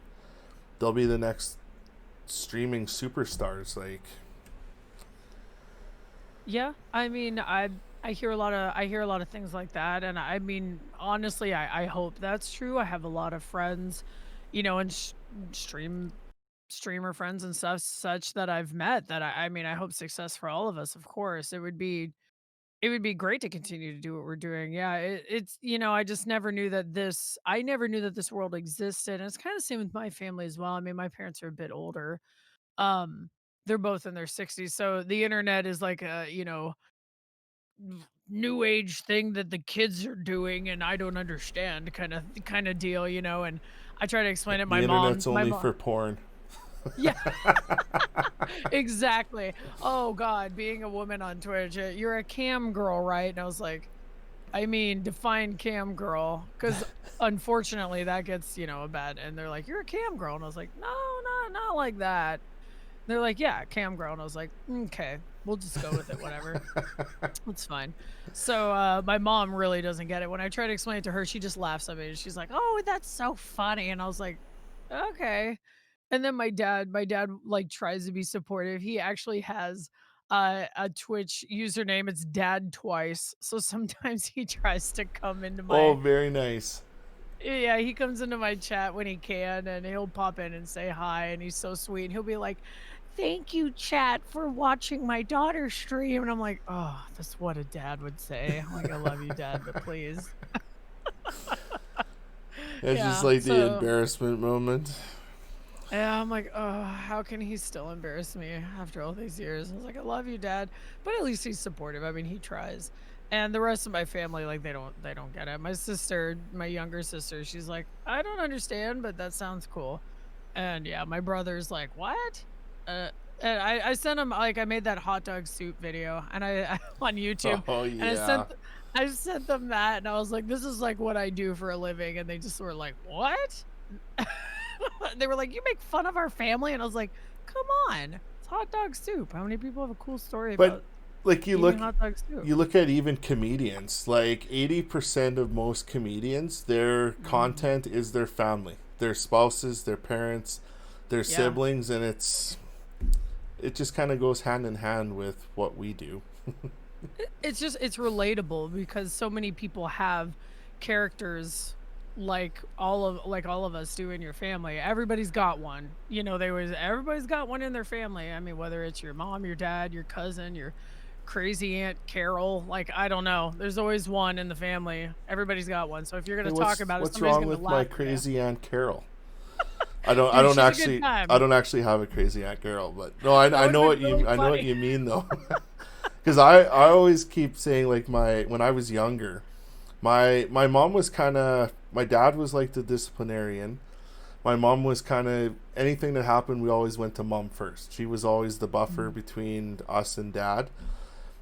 the next streaming superstars. Like, Yeah, I mean, I hear a lot of things like that, and I mean, honestly, I hope that's true. I have a lot of friends, and stream streamer friends and stuff such that I've met that I mean, I hope success for all of us, of course. It would be great to continue to do what we're doing. Yeah, it's I just never knew that this world existed. And it's kind of same with my family as well. I mean, my parents are a bit older. Um, they're both in their 60s, so the internet is like a, new age thing that the kids are doing and I don't understand kind of deal, and I try to explain it. the My mom, internet's my only mom, for porn. yeah, exactly. Oh God, being a woman on Twitch, you're a cam girl, right? And I was like, I mean, define cam girl, because unfortunately that gets, a bad. And they're like, you're a cam girl, and I was like, no, not like that. They're like, yeah, cam girl, and I was like, okay, we'll just go with it, whatever. It's fine. So my mom really doesn't get it. When I try to explain it to her, she just laughs at me. And she's like, "Oh, that's so funny." And I was like, "Okay." And then my dad like tries to be supportive. He actually has a Twitch username. It's Dad Twice. So sometimes he tries to come into Oh, my very nice. yeah, he comes into my chat when he can, and he'll pop in and say hi, and he's so sweet. And he'll be like, "Thank you, chat, for watching my daughter stream." And I'm like, "Oh, that's what a dad would say." I'm like, "I love you, Dad, but please." It's just Yeah. like the So embarrassment moment. yeah, I'm like, "Oh, how can he still embarrass me after all these years?" I was like, "I love you, Dad," but at least he's supportive. I mean, he tries. And the rest of my family, like, they don't get it. My sister, my younger sister, she's like, "I don't understand, but that sounds cool." And yeah, my brother's like, "What?" Uh, and I sent him, like, I made that hot dog soup video, and I on YouTube, Oh, and yeah. I sent them that, and I was like, "This is like what I do for a living," and they just were like, "What?" They were like, "You make fun of our family," and I was like, Come on. It's hot dog soup. How many people have a cool story But about like eating hot dog soup? you look at even comedians, like 80% of most comedians, their content is their family, their spouses, their parents, their siblings, and it just kind of goes hand in hand with what we do. It's relatable because so many people have characters like all of us do in your family. Everybody's got one. You know, everybody's got one in their family. I mean, whether it's your mom, your dad, your cousin, your crazy Aunt Carol, like I don't know. There's always one in the family. Everybody's got one. So if you're gonna talk about it, what's somebody's wrong gonna with laugh my at you. crazy Aunt Carol? I Dude, don't she's a good actually time. I don't actually have a crazy Aunt Carol, but no, I That know would've what been really I know what funny. you mean though. Because I always keep saying like when I was younger, my mom was my dad was like the disciplinarian. My mom was kind of, anything that happened, we always went to mom first. She was always the buffer between us and dad.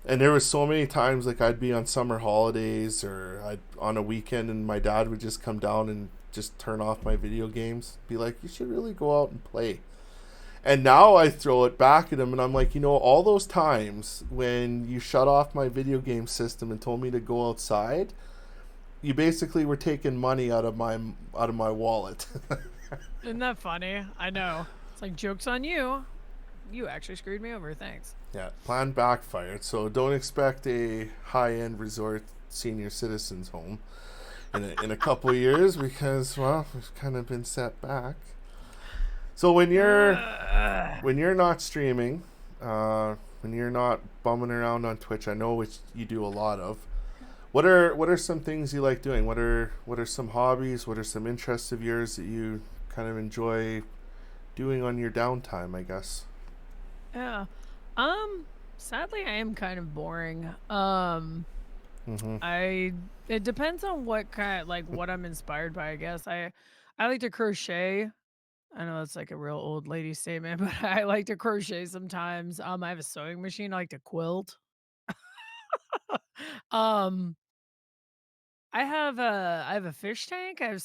And there was so many times like I'd be on summer holidays or on a weekend, and my dad would just come down and just turn off my video games. Be like, you should really go out and play. And now I throw it back at him, and I'm like, all those times when you shut off my video game system and told me to go outside, you basically were taking money out of my wallet. Isn't that funny? I know. It's like, joke's on you. You actually screwed me over. Thanks. Yeah, plan backfired. So don't expect a high-end resort senior citizens home in a couple of years because, well, we've kind of been set back. So when you're not streaming, when you're not bumming around on Twitch, I know which you do a lot of. What are some things you like doing? What are some hobbies? What are some interests of yours that you kind of enjoy doing on your downtime, I guess? Yeah. Sadly I am kind of boring. Mm-hmm. It depends on what what I'm inspired by, I guess. I like to crochet. I know that's like a real old lady statement, but I like to crochet sometimes. I have a sewing machine. I like to quilt. Um, I have a fish tank. I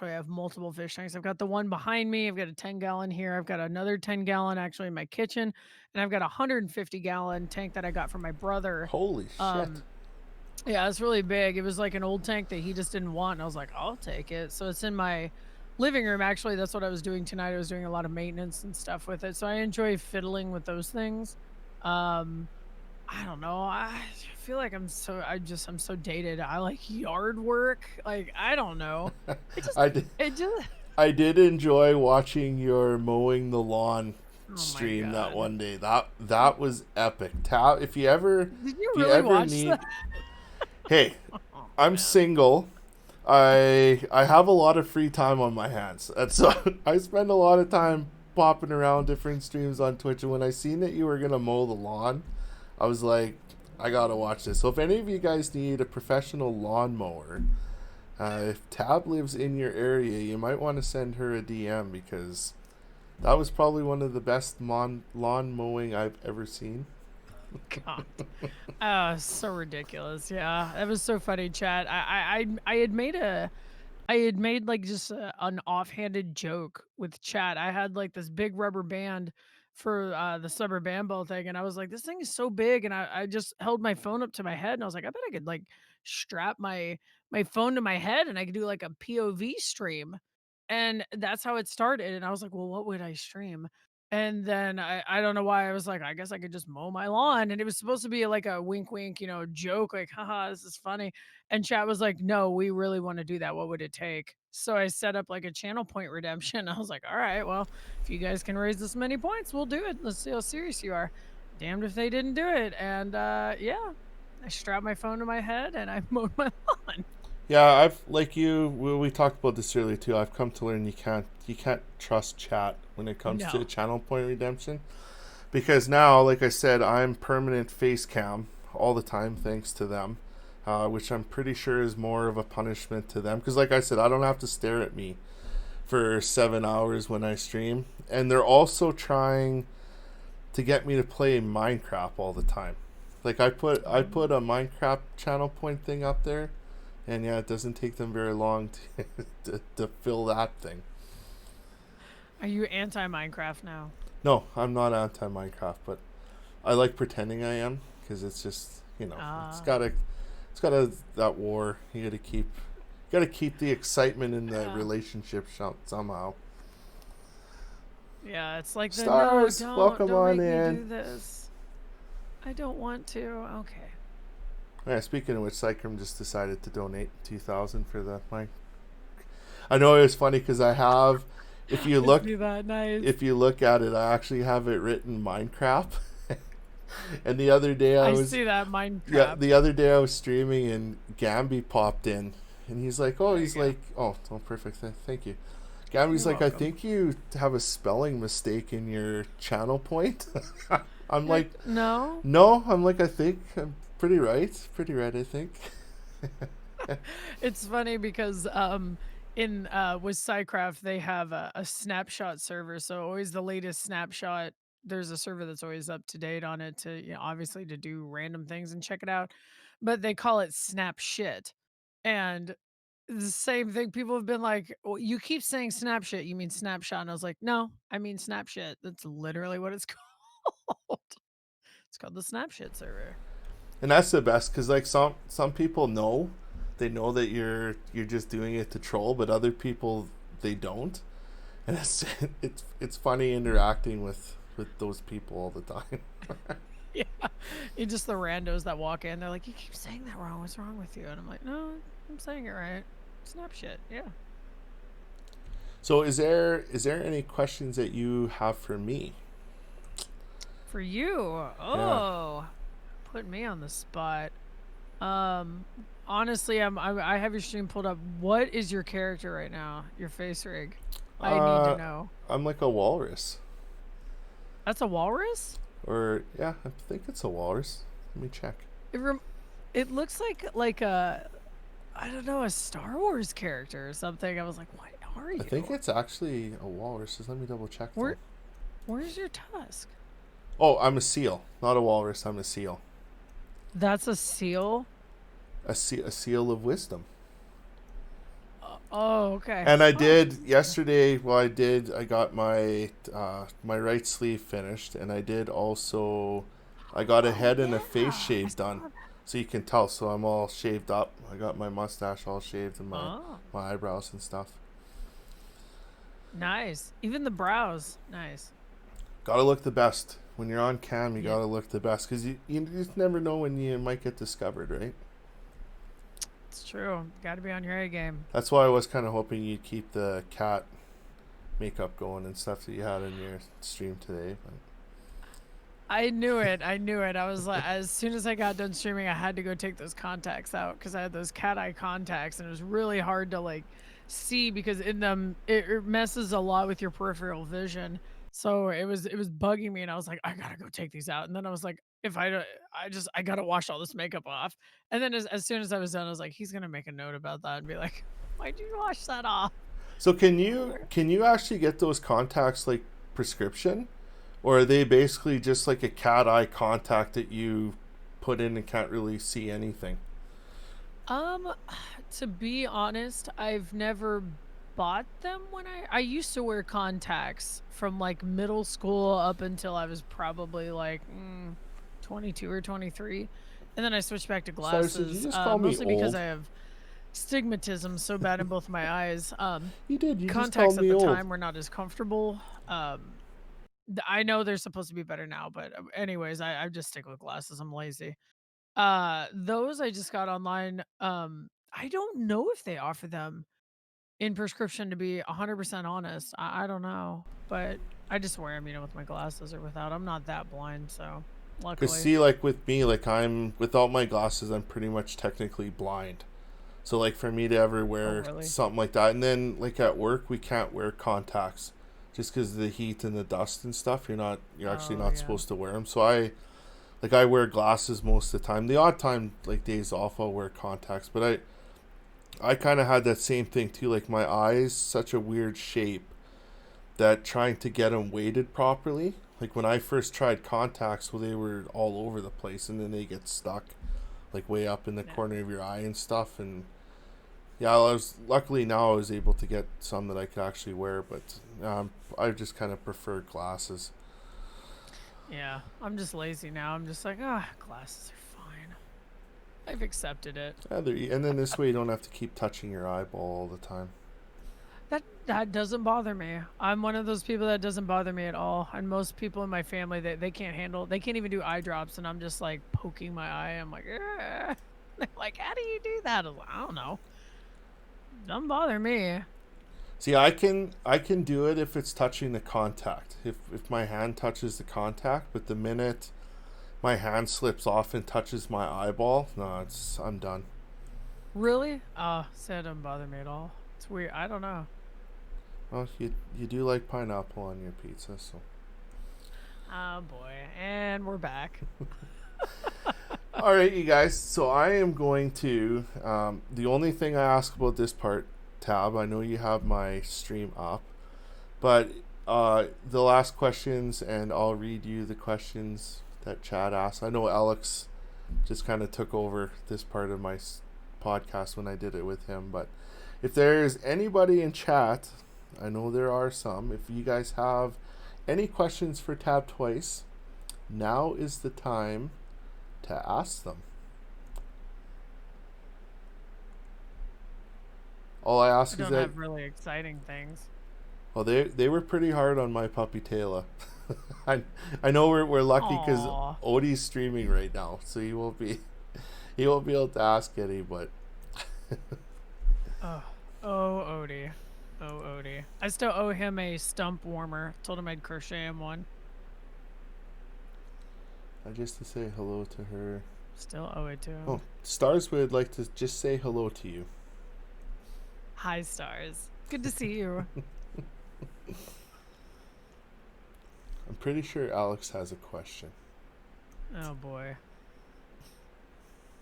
have multiple fish tanks. I've got the one behind me. I've got a 10-gallon here. I've got another 10-gallon actually in my kitchen, and I've got a 150-gallon tank that I got from my brother. Holy shit. Yeah, it's really big. It was like an old tank that he just didn't want, and I was like, I'll take it. So it's in my living room. Actually, that's what I was doing tonight. I was doing a lot of maintenance and stuff with it. So I enjoy fiddling with those things. Um, I don't know. I feel like I'm so dated. I like yard work. Like, I don't know. It just I did. it just I did enjoy watching your mowing the lawn Oh my stream that God. one day. That was epic. If you ever Did you if you really ever watch need that? Hey, I'm single. I have a lot of free time on my hands. And so I spend a lot of time popping around different streams on Twitch, and when I seen that you were gonna mow the lawn, I was like, I gotta watch this. So if any of you guys need a professional lawnmower, if Tab lives in your area, you might want to send her a DM because that was probably one of the best lawn mowing I've ever seen. God. Oh, so ridiculous. Yeah, that was so funny, chat. I had made like just an offhanded joke with chat. I had like this big rubber band for the summer band ball thing, and I was like, this thing is so big, and I just held my phone up to my head, and I was like, I bet I could like strap my phone to my head, and I could do like a POV stream, and that's how it started. And I was like, well, what would I stream? And then I don't know why I was like, I guess I could just mow my lawn. And it was supposed to be like a wink wink, joke, like, haha, this is funny. And chat was like, no, we really want to do that. What would it take? So I set up like a channel point redemption. I was like, all right, well, if you guys can raise this many points, we'll do it. Let's see how serious you are. Damned if they didn't do it. And yeah, I strapped my phone to my head and I mowed my lawn. Yeah, I've like you. We talked about this earlier too. I've come to learn you can't trust chat when it comes to No. channel point redemption, because now, like I said, I'm permanent face cam all the time thanks to them, which I'm pretty sure is more of a punishment to them. Because like I said, I don't have to stare at me for 7 hours when I stream, and they're also trying to get me to play Minecraft all the time. Like I put a Minecraft channel point thing up there. And yeah, it doesn't take them very long to fill that thing. Are you anti Minecraft now? No, I'm not anti-Minecraft, but I like pretending I am because it's just, it's gotta that war. You gotta keep the excitement in the relationship somehow. Yeah, it's like Stars, no, welcome don't on make in. me do this. I don't want to. Okay. Yeah, speaking of which, Cycrum just decided to donate $2,000 for the mic. I know it was funny because I have, if you look, Nice. if you look at it, I actually have it written Minecraft. And the other day I see that Minecraft. Yeah, the other day I was streaming and Gamby popped in, and he's like, oh, perfect, thank you. Gamby's You're like, welcome. I think you have a spelling mistake in your channel point. I'm like, no. I'm like, I think I'm pretty right, I think. It's funny because in with SciCraft they have a snapshot server, so always the latest snapshot. There's a server that's always up to date on it to, obviously to do random things and check it out, but they call it snap shit. And the same thing, people have been like, well, you keep saying snap shit, you mean snapshot? And I was like, no, I mean snap shit. That's literally what it's called. It's called the snap shit server. And that's the best because like some people know, they know that you're just doing it to troll, but other people they don't, and it's funny interacting with those people all the time. Yeah, it's just the randos that walk in. They're like, "You keep saying that wrong. What's wrong with you?" And I'm like, "No, I'm saying it right. Snap shit." Yeah. So is there any questions that you have for me? For you, put me on the spot. Honestly, I have your stream pulled up. What is your character right now? Your face rig. I need to know. I'm like a walrus. That's a walrus? Or yeah, I think it's a walrus. Let me check. It looks like a, I don't know, a Star Wars character or something. I was like, what are you? I think it's actually a walrus. Just let me double check. Where's your tusk? Oh, I'm a seal, not a walrus. I'm a seal. That's a seal? A seal of wisdom. Oh, okay. And I did yesterday. Well, I got my my right sleeve finished, and I did also. I got a head and a face shave done, so you can tell. So I'm all shaved up. I got my mustache all shaved and my eyebrows and stuff. Nice. Even the brows. Nice. Gotta look the best when you're on cam. You gotta look the best because you just never know when you might get discovered, right? It's true. Got to be on your A game. That's why I was kind of hoping you'd keep the cat makeup going and stuff that you had in your stream today. But I knew it. I was like, as soon as I got done streaming, I had to go take those contacts out because I had those cat eye contacts, and it was really hard to like see because in them it messes a lot with your peripheral vision. So it was bugging me, and I was like, I gotta go take these out. And then I was like, if I gotta wash all this makeup off. And then as soon as I was done, I was like, he's gonna make a note about that and be like, why'd you wash that off? so can you actually get those contacts like prescription, or are they basically just like a cat eye contact that you put in and can't really see anything? To be honest, I've never bought them when I used to wear contacts from like middle school up until I was probably like 22 or 23, and then I switched back to glasses. Sorry, did you just call me mostly old? because I have stigmatism so bad in both my eyes. You did. You Contacts just called at me the old. time were not as comfortable. I know they're supposed to be better now, but anyways, I just stick with glasses. I'm lazy. Those I just got online. I don't know if they offer them in prescription, to be 100% honest. I don't know, but I just wear them, with my glasses or without. I'm not that blind, so luckily. Cause see, like with me, like I'm without my glasses, I'm pretty much technically blind. So like for me to ever wear really? something like that, and then like at work we can't wear contacts, just because of the heat and the dust and stuff. You're actually not supposed to wear them. So I wear glasses most of the time. The odd time, like days off, I'll wear contacts. But I kind of had that same thing too. Like my eyes, such a weird shape that trying to get them weighted properly. Like when I first tried contacts, well, they were all over the place, and then they get stuck, like way up in the corner of your eye and stuff. And yeah, luckily now I was able to get some that I could actually wear, but I just kind of prefer glasses. Yeah, I'm just lazy now. I'm just like, glasses are fine. I've accepted it. And then this way you don't have to keep touching your eyeball all the time. That doesn't bother me. I'm one of those people that doesn't bother me at all. And most people in my family, they can't even do eye drops. And I'm just like poking my eye. I'm like, eh. They're like, how do you do that? I was like, I don't know. Doesn't bother me. See, I can do it if it's touching the contact. If my hand touches the contact, but the minute my hand slips off and touches my eyeball, no, I'm done. Really? Oh, so that doesn't bother me at all. It's weird. I don't know. Well, you do like pineapple on your pizza, so. Oh boy, and we're back. All right, you guys. So I am going to. The only thing I ask about this part, Tab. I know you have my stream up, but the last questions, and I'll read you the questions that Chad asked. I know Alex just kind of took over this part of my podcast when I did it with him, but if there's anybody in chat, I know there are some. If you guys have any questions for Tab Twice, now is the time to ask them. All I ask I is don't that. have really exciting things. Well, they were pretty hard on my puppy Taylor. I know we're lucky because Aw. Odie's streaming right now, so he won't be able to ask any. But Oh, Odie. Oh, Odie. I still owe him a stump warmer. Told him I'd crochet him one. just to say hello to her. Still owe it to him. Oh, Stars would like to just say hello to you. Hi, Stars. Good to see you. I'm pretty sure Alex has a question. Oh, boy.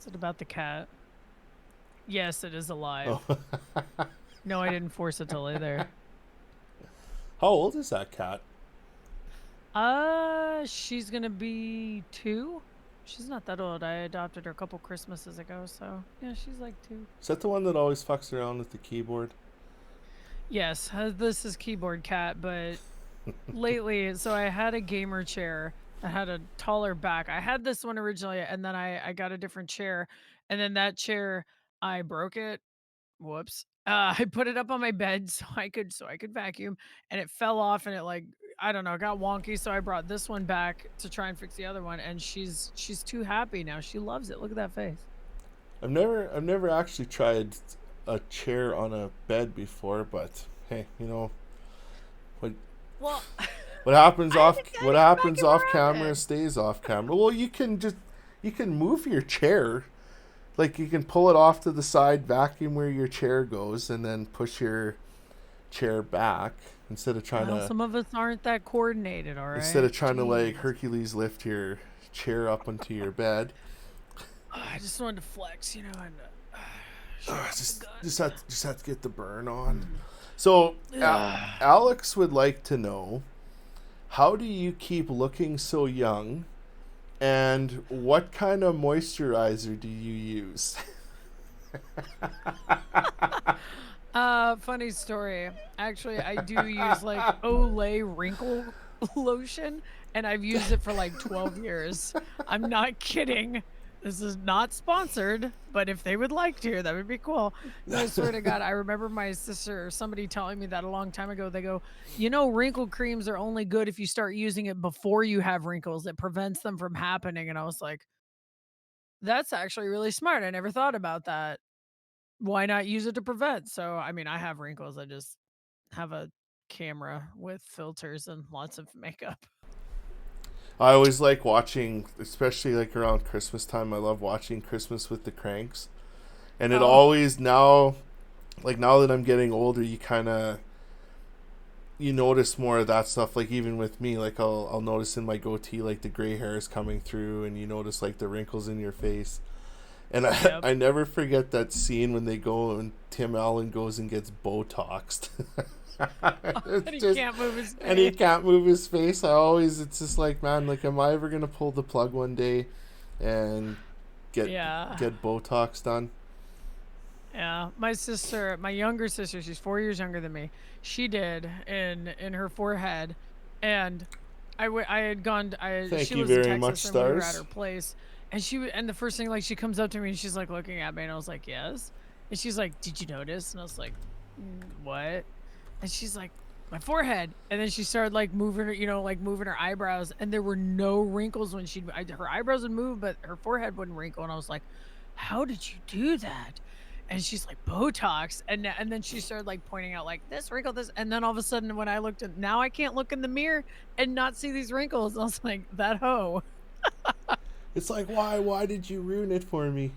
Is it about the cat? Yes, it is alive. Oh. No, I didn't force it to lay there. How old is that cat? She's gonna be 2. She's not that old. I adopted her a couple Christmases ago, so yeah, she's like 2. Is that the one that always fucks around with the keyboard? Yes, this is Keyboard Cat, but lately, so I had a gamer chair that had a taller back. I had this one originally, and then I got a different chair, and then that chair, I broke it. Whoops. I put it up on my bed so I could vacuum, and it fell off, and it like I don't know, got wonky. So I brought this one back to try and fix the other one, and she's too happy now. She loves it. Look at that face. I've never actually tried a chair on a bed before, but hey, you know Well, what happens I off think I what can happens vacuum off around camera it. stays off camera. Well, you can move your chair. Like you can pull it off to the side, vacuum where your chair goes, and then push your chair back instead of trying well, some of us aren't that coordinated. All right. to like Jeez. Hercules lift your chair up onto your bed. I just wanted to flex, and show off the Just gun. have to get the burn on. So Alex would like to know, how do you keep looking so young, and what kind of moisturizer do you use? Funny story. Actually, I do use like Olay wrinkle lotion, and I've used it for like 12 years. I'm not kidding. This is not sponsored, but if they would like to, that would be cool. No, I swear to God, I remember my sister or somebody telling me that a long time ago. They go, wrinkle creams are only good if you start using it before you have wrinkles. It prevents them from happening. And I was like, that's actually really smart. I never thought about that. Why not use it to prevent? So, I mean, I have wrinkles. I just have a camera with filters and lots of makeup. I always like watching, especially like around Christmas time. I love watching Christmas with the Cranks, and it Oh. always now that I'm getting older, you notice more of that stuff. Like even with me, like I'll notice in my goatee like the gray hairs coming through, and you notice like the wrinkles in your face. And Yep. I never forget that scene when they go and Tim Allen goes and gets Botoxed. And he can't move his face. And he can't move his face. It's just like, man, like, am I ever gonna pull the plug one day and get Botox done? Yeah, my younger sister, she's 4 years younger than me. She did in her forehead, and I had gone. Thank She you was in very much, Texas, and we were at Stars. her place, and and the first thing, like, she comes up to me and she's like looking at me, and I was like, yes, and she's like, did you notice? And I was like, what? And she's like, my forehead, and then she started like moving her, like moving her eyebrows, and there were no wrinkles when her eyebrows would move, but her forehead wouldn't wrinkle, and I was like, how did you do that? And she's like, Botox. And then she started like pointing out like this wrinkle, this. And then all of a sudden, when I looked at, now I can't look in the mirror and not see these wrinkles. And I was like, that hoe. It's like, why? Why did you ruin it for me?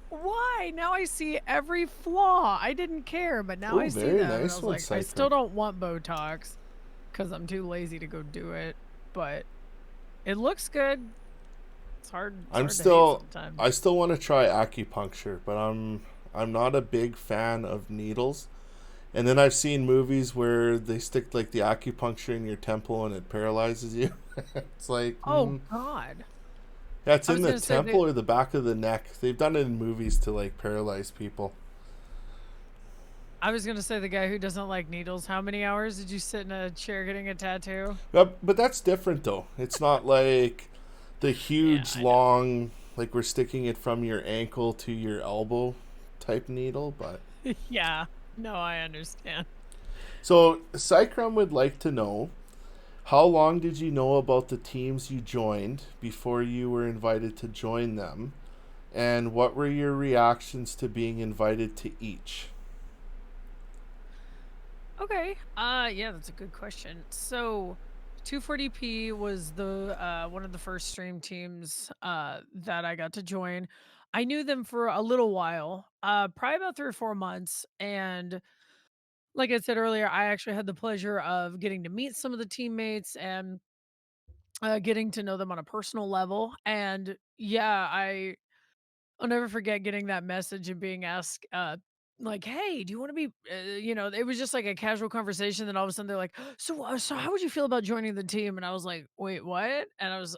Why? Now I see every flaw. I didn't care, but now Oh, I see very them. And I nice was one, like, I still Cyclone. don't want Botox because I'm too lazy to go do it. But it looks good. It's hard. It's hard to hate sometimes. I still want to try acupuncture, but I'm not a big fan of needles. And then I've seen movies where they stick like the acupuncture in your temple and it paralyzes you. It's like, Oh God. yeah, it's I in was the gonna say temple or the back of the neck. They've done it in movies to like paralyze people. the guy who doesn't like needles. How many hours did you sit in a chair getting a tattoo? But that's different though. It's not like the Yeah, huge I know. long like we're sticking it from your ankle to your elbow type needle, but Yeah. No, I understand. so Cycrum would like to know, how long did you know about the teams you joined before you were invited to join them? And what were your reactions to being invited to each? Okay. Yeah, that's a good question. So 240p was the one of the first stream teams that I got to join. I knew them for a little while, probably about 3 or 4 months. And like I said earlier, I actually had the pleasure of getting to meet some of the teammates and getting to know them on a personal level. And yeah, I'll never forget getting that message and being asked, like, "Hey, do you want to be?" It was just like a casual conversation. Then all of a sudden, they're like, so how would you feel about joining the team?" And I was like, "Wait, what?" And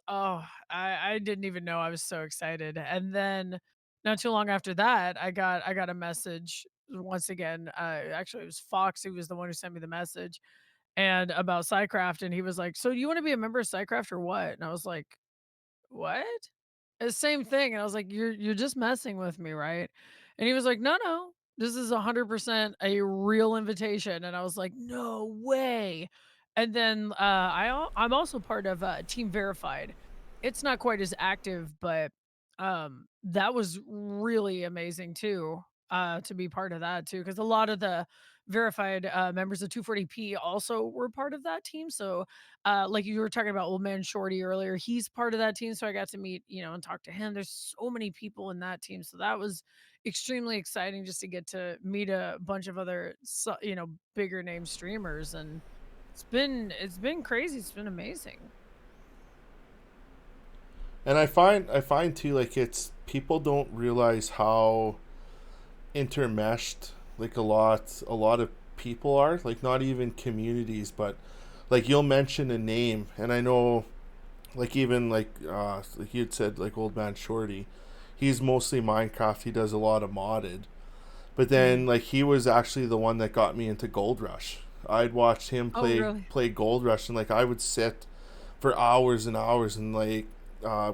I didn't even know. I was so excited. And then, not too long after that, I got a message once again. Actually, it was Fox who was the one who sent me the message, and about SciCraft, and he was like, "So, do you want to be a member of SciCraft or what?" And I was like, "What?" Same thing, and I was like, "You're just messing with me, right?" And he was like, "No, no, this is 100% a real invitation." And I was like, "No way." And then, I'm also part of, Team Verified. It's not quite as active, but, that was really amazing too, to be part of that too, because a lot of the verified, members of 240p also were part of that team. So, like you were talking about Old Man Shorty earlier, he's part of that team. So I got to meet, and talk to him. There's so many people in that team. So that was extremely exciting just to get to meet a bunch of other, bigger name streamers. And it's been crazy. It's been amazing. And I find too like it's people don't realize how intermeshed like a lot of people are, like not even communities, but like you'll mention a name and I know like even like you'd said like Old Man Shorty, he's mostly Minecraft, he does a lot of modded, but Mhm. then like he was actually the one that got me into Gold Rush. I'd watched him Oh, play really? play Gold Rush and like I would sit for hours and hours and like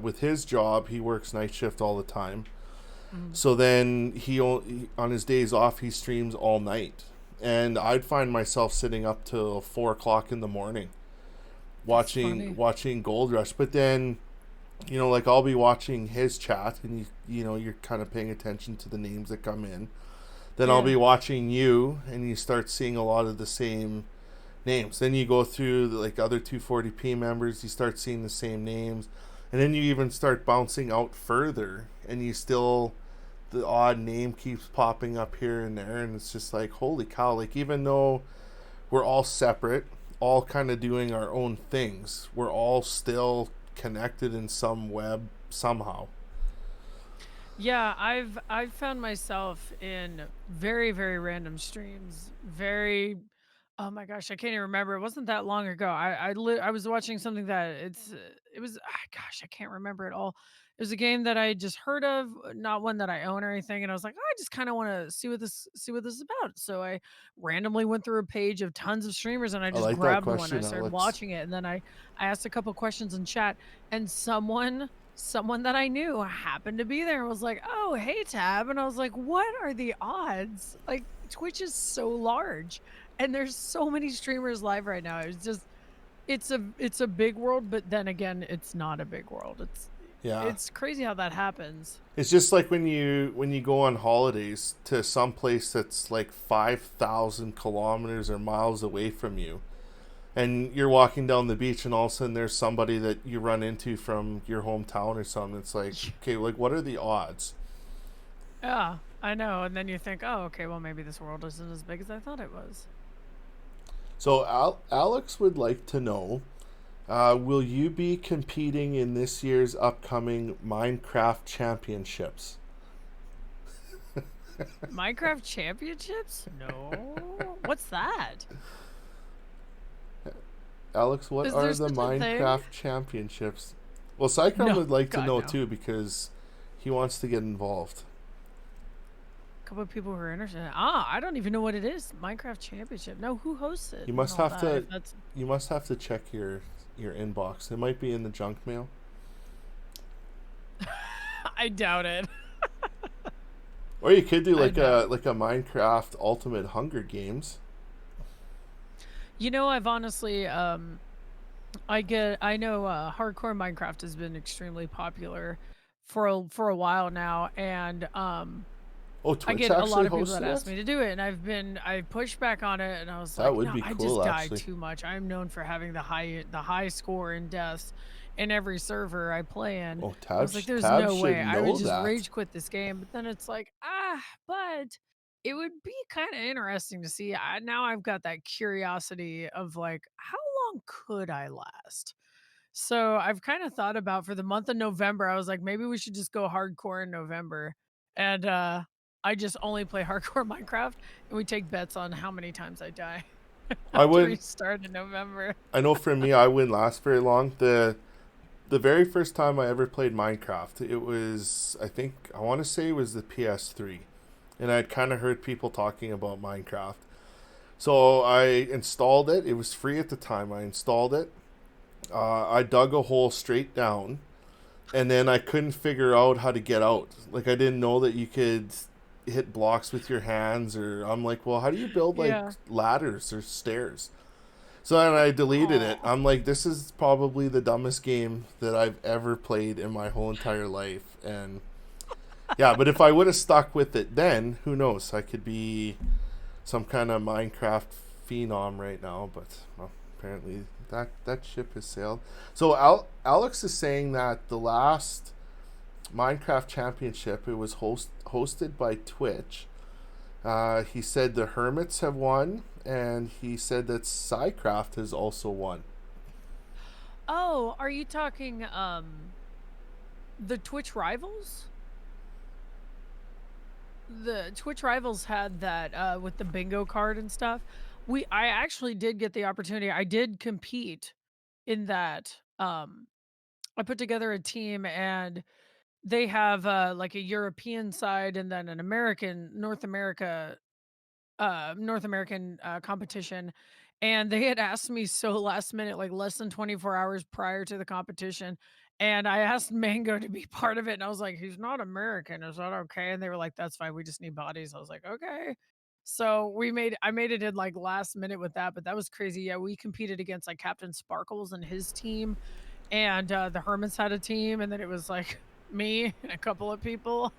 with his job he works night shift all the time, Mhm. so then on his days off he streams all night, and I'd find myself sitting up till 4 o'clock in the morning That's watching funny. watching Gold Rush. But then like I'll be watching his chat, and you're kind of paying attention to the names that come in. Then I'll Yeah. be watching you, and you start seeing a lot of the same names. Then you go through the, like other 240p members, you start seeing the same names, and then you even start bouncing out further, and you still the odd name keeps popping up here and there, and it's just like holy cow! Like even though we're all separate, all kind of doing our own things, we're all still connected in some web somehow. Yeah, I've found myself in very, very random streams, very Oh my gosh, I can't even remember. It wasn't that long ago. I was watching something that it was gosh, I can't remember it all. It was a game that I just heard of, not one that I own or anything, and I was like, I just kind of want to see what this is about. So I randomly went through a page of tons of streamers and I I just like that grabbed one. I question, started Alex. watching it and then I asked a couple questions in chat and someone that I knew happened to be there and was like, "Oh, hey Tab." And I was like, "What are the odds?" Like Twitch is so large and there's so many streamers live right now. It's just it's a big world, but then again, it's not a big world. Yeah. It's crazy how that happens. It's just like when you go on holidays to some place that's like 5,000 kilometers or miles away from you, and you're walking down the beach, and all of a sudden there's somebody that you run into from your hometown or something. It's like, okay, like what are the odds? Yeah, I know. And then you think, oh, okay, well maybe this world isn't as big as I thought it was. So Alex would like to know, will you be competing in this year's upcoming Minecraft Championships? Minecraft Championships? No. What's that? Alex, what Is are there the such a thing? Minecraft Championships? Well, Cyclone No, would like to God, know no. too because he wants to get involved. A couple of people who are interested. I don't even know what it is. Minecraft Championship. No, who hosts it? You and must all have that, to if that's you must have to check your inbox. It might be in the junk mail. I doubt it. Or you could do I like doubt a Minecraft Ultimate Hunger Games. You know, I've honestly, I know hardcore Minecraft has been extremely popular for a while now, and Oh, I Twitch get a lot actually of people that hosted ask it? me to do it, and I pushed back on it, and I was That like, would no, be I just cool die actually. too much. I'm known for having the high score in deaths in every server I play in. Oh, I was like, there's Tab no should way. I would know just that. rage quit this game, but then it's like, but it would be kind of interesting to see. Now I've got that curiosity of like, how long could I last? So I've kind of thought about for the month of November, I was like, maybe we should just go hardcore in November. And I just only play hardcore Minecraft and we take bets on how many times I die I after we wouldn't. start in November. I know for me, I wouldn't last very long. The very first time I ever played Minecraft, it was, I think, I want to say it was the PS3. And I'd kind of heard people talking about Minecraft. So I installed it. It was free at the time. I installed it. I dug a hole straight down. And then I couldn't figure out how to get out. Like, I didn't know that you could hit blocks with your hands. Or I'm like, well, how do you build, like, Yeah. ladders or stairs? So then I deleted it. Aw. I'm like, this is probably the dumbest game that I've ever played in my whole entire life. And yeah, but if I would have stuck with it then, who knows? I could be some kind of Minecraft phenom right now. But well, apparently that ship has sailed. So Alex is saying that the last Minecraft Championship, it was hosted by Twitch. He said the Hermits have won, and he said that Psycraft has also won. Oh, are you talking the Twitch rivals? The Twitch rivals had that with the bingo card and stuff. I actually did get the opportunity. I did compete in that. I put together a team and they have like a European side and then an American North American competition, and they had asked me so last minute, like less than 24 hours prior to the competition, and I asked Mango to be part of it, and I was like, "He's not American, is that okay?" And they were like, "That's fine, we just need bodies." I was like, "Okay." So I made it in like last minute with that, but that was crazy. Yeah, we competed against like Captain Sparkles and his team, and the Hermits had a team, and then it was like me and a couple of people.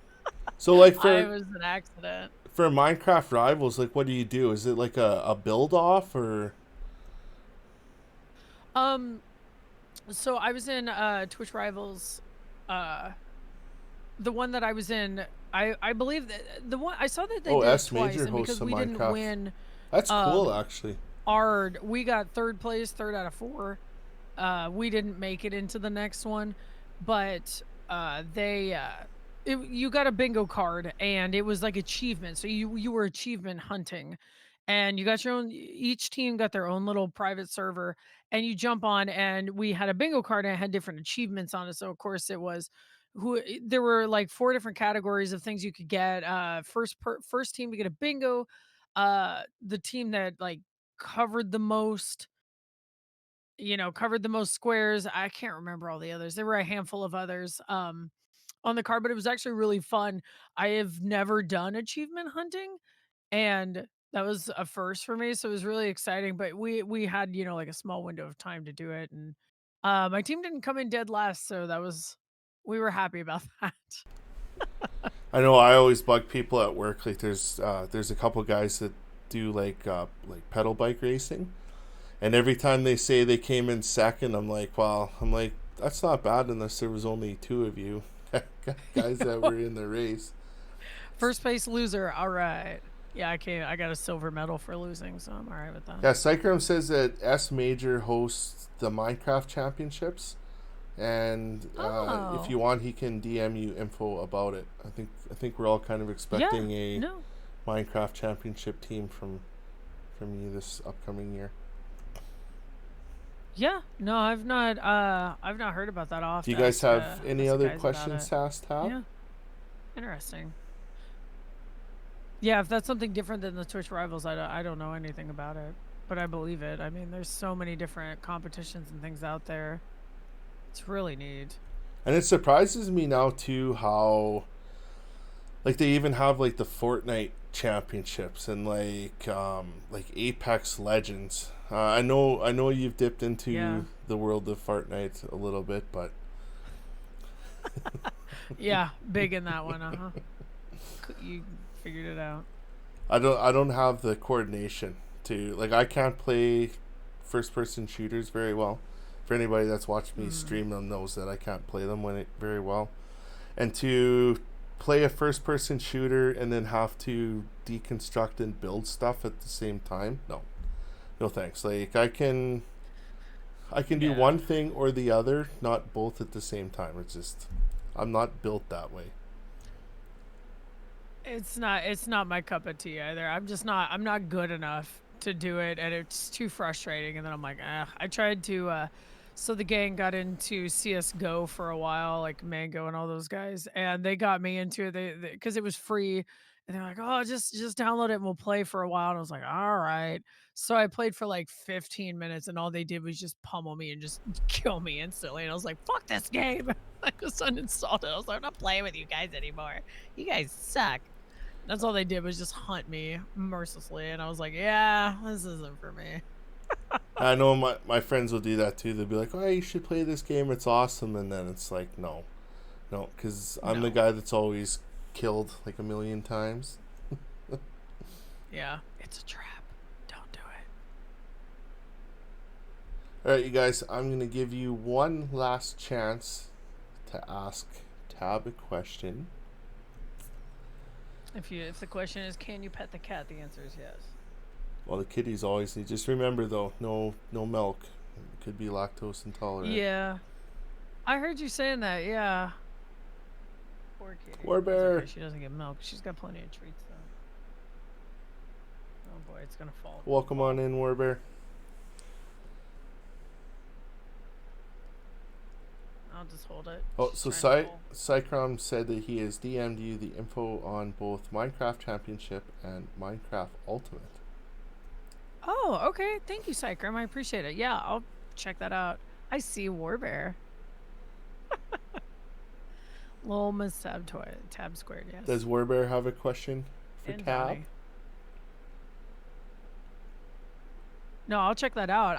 So like I for was an accident. for Minecraft Rivals, like what do you do? Is it like a build off or Um, So I was in Twitch Rivals. Uh, the one that I was in, I believe that the one I saw that they oh, did it S twice, Major and because hosts a we didn't Minecraft? win That's cool um actually. Ard, we got third place, third out of four. We didn't make it into the next one, but you got a bingo card, and it was like achievement. So you were achievement hunting, and you got your own. Each team got their own little private server, and you jump on. And we had a bingo card, and it had different achievements on it. So of course it was there were like 4 different categories of things you could get. First team to get a bingo, the team that like covered the most, covered the most squares. I can't remember all the others. There were a handful of others on the card, but it was actually really fun. I have never done achievement hunting, and that was a first for me, so it was really exciting. But we had, like a small window of time to do it, and my team didn't come in dead last, so we were happy about that. I know I always bug people at work. Like there's a couple guys that do like pedal bike racing, and every time they say they came in second, I'm like, that's not bad unless there was only 2 of you guys that were in the race. First place loser. All right. Yeah, I got a silver medal for losing, so I'm all right with that. Yeah, Cycrom says that S Major hosts the Minecraft Championships, and if you want, he can DM you info about it. I think we're all kind of expecting a Minecraft Championship team from you this upcoming year. Yeah, no, I've not heard about that. Off. Do you guys have any other questions to ask Tab? Yeah, interesting. Yeah, if that's something different than the Twitch Rivals, I don't know anything about it, but I believe it. I mean, there's so many different competitions and things out there. It's really neat. And it surprises me now too how like they even have like the Fortnite championships and like Apex Legends. I know you've dipped into the world of Fortnite a little bit, but yeah, big in that one, You figured it out. I don't have the coordination to like I can't play first person shooters very well. For anybody that's watched me stream them knows that I can't play them very well. And to play a first person shooter and then have to deconstruct and build stuff at the same time, no thanks. Like I can do one thing or the other, not both at the same time. It's just I'm not built that way. It's not my cup of tea either. I'm not good enough to do it, and it's too frustrating. And then I'm like, I tried to so the gang got into CSGO for a while, like Mango and all those guys, and they got me into it because it was free. And they're like, oh, just download it and we'll play for a while. And I was like, all right. So I played for like 15 minutes, and all they did was just pummel me and just kill me instantly. And I was like, fuck this game. I just uninstalled it. I was like, I'm not playing with you guys anymore. You guys suck. That's all they did was just hunt me mercilessly. And I was like, yeah, this isn't for me. I know my friends will do that too. They'll be like, oh, you should play this game. It's awesome. And then it's like, no, because I'm the guy that's always killed like a million times. Yeah, it's a trap. Don't do it. All right, you guys, I'm going to give you one last chance to ask Tab a question. If the question is, can you pet the cat? The answer is yes. Well, the kitties always need. Just remember though, no milk. It could be lactose intolerant. Yeah, I heard you saying that. Yeah. Poor kitty. Poor bear. Okay, she doesn't get milk. She's got plenty of treats though. Oh boy, it's gonna fall. Welcome on in, Warbear. I'll just hold it. Oh, so Cycrom said that he has DM'd you the info on both Minecraft Championship and Minecraft Ultimate. Oh, okay. Thank you, Cycrom. I appreciate it. Yeah, I'll check that out. I see Warbear. Lol, Miss Tab squared, yes. Does Warbear have a question for and Tab? Donnie. No, I'll check that out.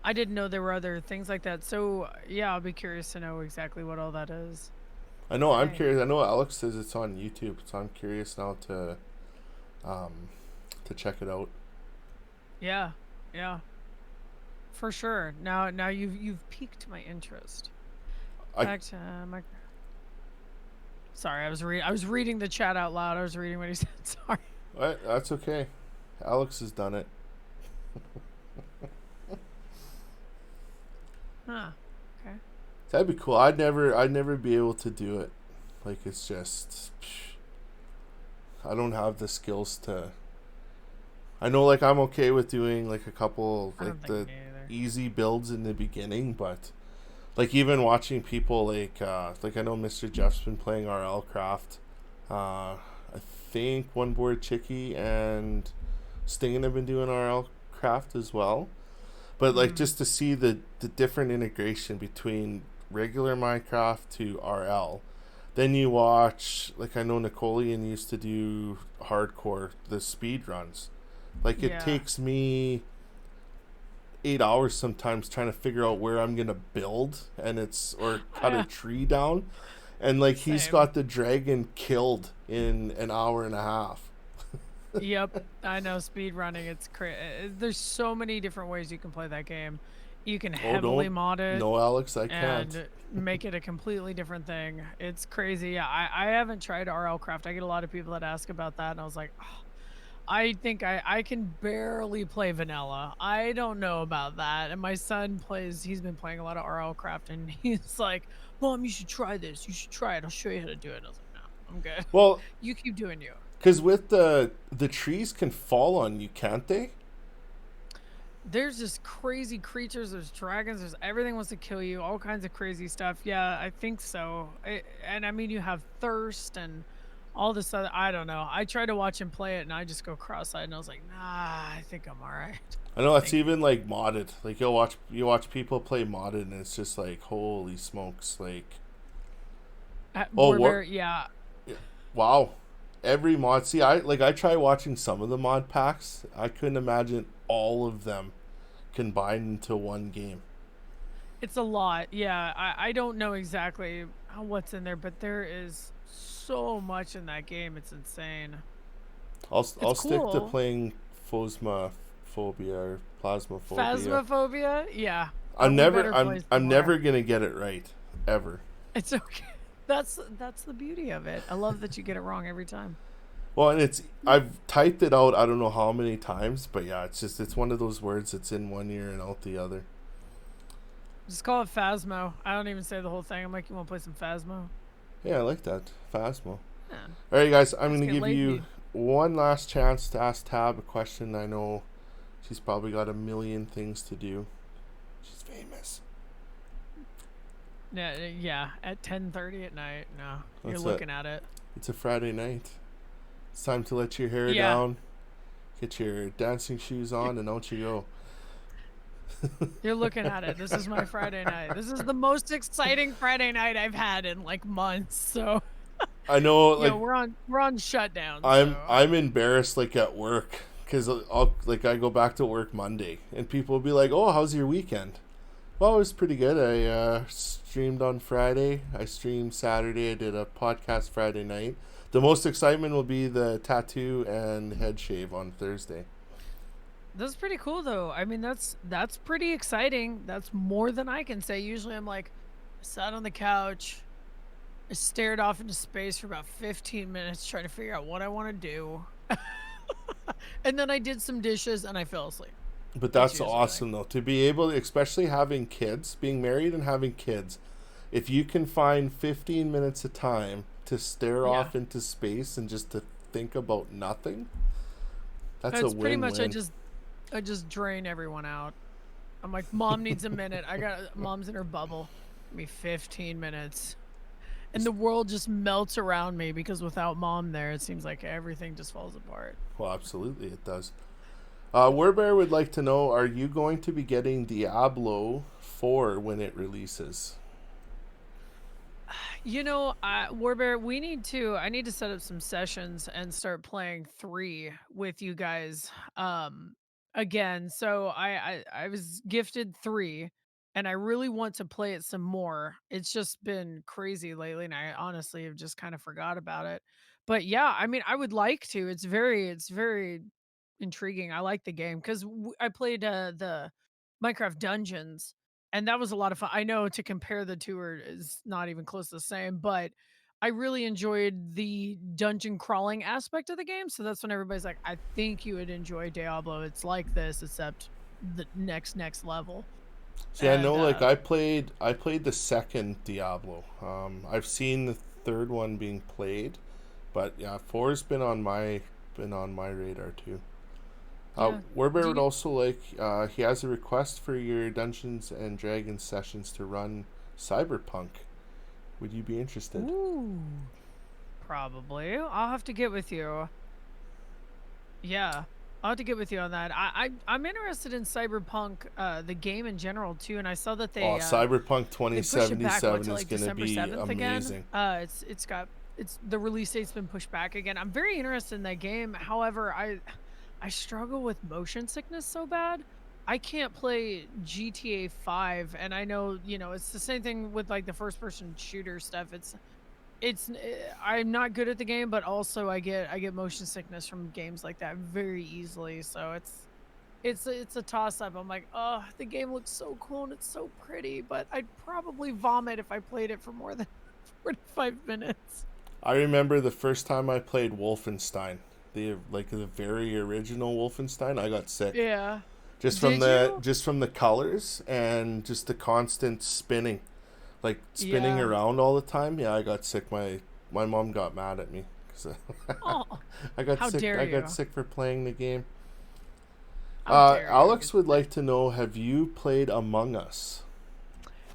I didn't know there were other things like that. So, yeah, I'll be curious to know exactly what all that is. I know, I'm curious. I know Alex says it's on YouTube, so I'm curious now to check it out. Yeah. For sure. Now you've piqued my interest. Back to Sorry, I was reading the chat out loud. I was reading what he said. Sorry. That's okay. Alex has done it. Huh. Okay. That'd be cool. I'd never be able to do it. Like it's just I don't have the skills to I know, like, I'm okay with doing like a couple I don't like think the me either. easy builds in the beginning, but like even watching people like I know Mr. Jeff's been playing RL Craft. I think One Board Chicky and Stingin have been doing RL Craft as well. But like Mm, just to see the different integration between regular Minecraft to RL. Then you watch, like I know Napoleon used to do hardcore, the speed runs. Like it yeah. takes me 8 hours sometimes trying to figure out where I'm gonna build, and or cut a Yeah. tree down, and like he's Same. got the dragon killed in an hour and a half. Yep, I know speed running. It's there's so many different ways you can play that game. You can Oh, heavily don't, mod it no, Alex, I can't. and make it a completely different thing. It's crazy. Yeah, I haven't tried RL Craft. I get a lot of people that ask about that, and I was like, "Oh, I think I can barely play vanilla. I don't know about that." And my son plays. He's been playing a lot of RL Craft, and he's like, "Mom, you should try this. You should try it. I'll show you how to do it." And I was like, "No, I'm good. Well, You keep doing you." because with the trees can fall on you, can't they? There's just crazy creatures, there's dragons, there's everything wants to kill you, all kinds of crazy stuff. Yeah, I think so. And I mean, you have thirst and all this other, I don't know. I tried to watch him play it and I just go cross-eyed and I was like, nah, I think I'm all right. I know that's Thank you. even like modded. Like you watch people play modded, and it's just like holy smokes! Like oh what? Warbear, yeah. Wow, every mod. See, I try watching some of the mod packs. I couldn't imagine all of them combined into one game. It's a lot. Yeah, I don't know exactly what's in there, but there is so much in that game. It's insane. I'll It's stick to cool. playing Phasmophobia or Plasmophobia. Phasmophobia, yeah. I'm We never better I'm play some I'm more. never gonna get it right ever. It's okay. That's the beauty of it. I love that you get it wrong every time. Well, and I've typed it out I don't know how many times, but yeah, it's one of those words that's in one ear and out the other. Just call it Phasmo. I don't even say the whole thing. I'm like, you want to play some Phasmo? Yeah, I like that. Phasmo. Yeah. All right, guys, I'm Let's gonna get give you lazy. one last chance to ask Tab a question. I know she's probably got a million things to do. She's famous. Yeah, yeah. At 10:30 at night. No, you're That's looking at it. It's a Friday night. It's time to let your hair Yeah, down, get your dancing shoes you're, on, and out you go. you're looking at it. This is my Friday night. This is the most exciting Friday night I've had in like months. So, I know, you know, like we're on shutdown. I'm So, I'm embarrassed, like at work, because I go back to work Monday, and people will be like, "Oh, how's your weekend?" Well, it was pretty good. I streamed on Friday. I streamed Saturday. I did a podcast Friday night. The most excitement will be the tattoo and head shave on Thursday. that's pretty cool though. I mean, that's pretty exciting. That's more than I can say. Usually I'm like, I sat on the couch, I stared off into space for about 15 minutes trying to figure out what I want to do. And then I did some dishes and I fell asleep. But That's that's usually what I awesome though, to be able, especially having kids, being married and having kids. If you can find 15 minutes of time to stare Yeah. off into space and just to think about nothing, that's a It's pretty much win-win. I just drain everyone out. I'm like, Mom needs a minute. Mom's in her bubble. Give me 15 minutes. And the world just melts around me because without Mom there, it seems like everything just falls apart. Well, absolutely, it does. Warbear would like to know: are you going to be getting Diablo 4 when it releases? You know, Warbear, I need to set up some sessions and start playing 3 with you guys again. So I was gifted 3 and I really want to play it some more. It's just been crazy lately and I honestly have just kind of forgot about it. But yeah, I mean, I would like to. It's very intriguing. I like the game cuz I played the Minecraft Dungeons and that was a lot of fun. I know to compare the 2 is not even close to the same, but I really enjoyed the dungeon crawling aspect of the game. So that's when everybody's like, I think you would enjoy Diablo. It's like this, except the next level. See, I know, And like I played the second Diablo. I've seen the third one being played, but yeah, four's been on my radar too. Warbear Do would you- also like, he has a request for your Dungeons and Dragons sessions to run Cyberpunk. Would you be interested? Ooh, probably. I'll have to get with you. Yeah, I'll have to get with you on that. I'm interested in Cyberpunk, the game in general too, and I saw that Cyberpunk they pushed it back 2077 to is like going to December be 7th again. amazing. It's the release date's been pushed back again. I'm very interested in that game. However, I struggle with motion sickness so bad. I can't play GTA 5, and I know, it's the same thing with like the first person shooter stuff. I'm not good at the game, but also I get motion sickness from games like that very easily. So it's a toss up. I'm like, oh, the game looks so cool and it's so pretty, but I'd probably vomit if I played it for more than 45 minutes. I remember the first time I played Wolfenstein, the very original Wolfenstein. I got sick. Yeah. Just Did you? just from the colors and just the constant spinning, spinning Yeah. around all the time. Yeah, I got sick. My mom got mad at me because Oh, I got how sick. dare I you. got sick for playing the game. How dare you. Alex would like to know: have you played Among Us?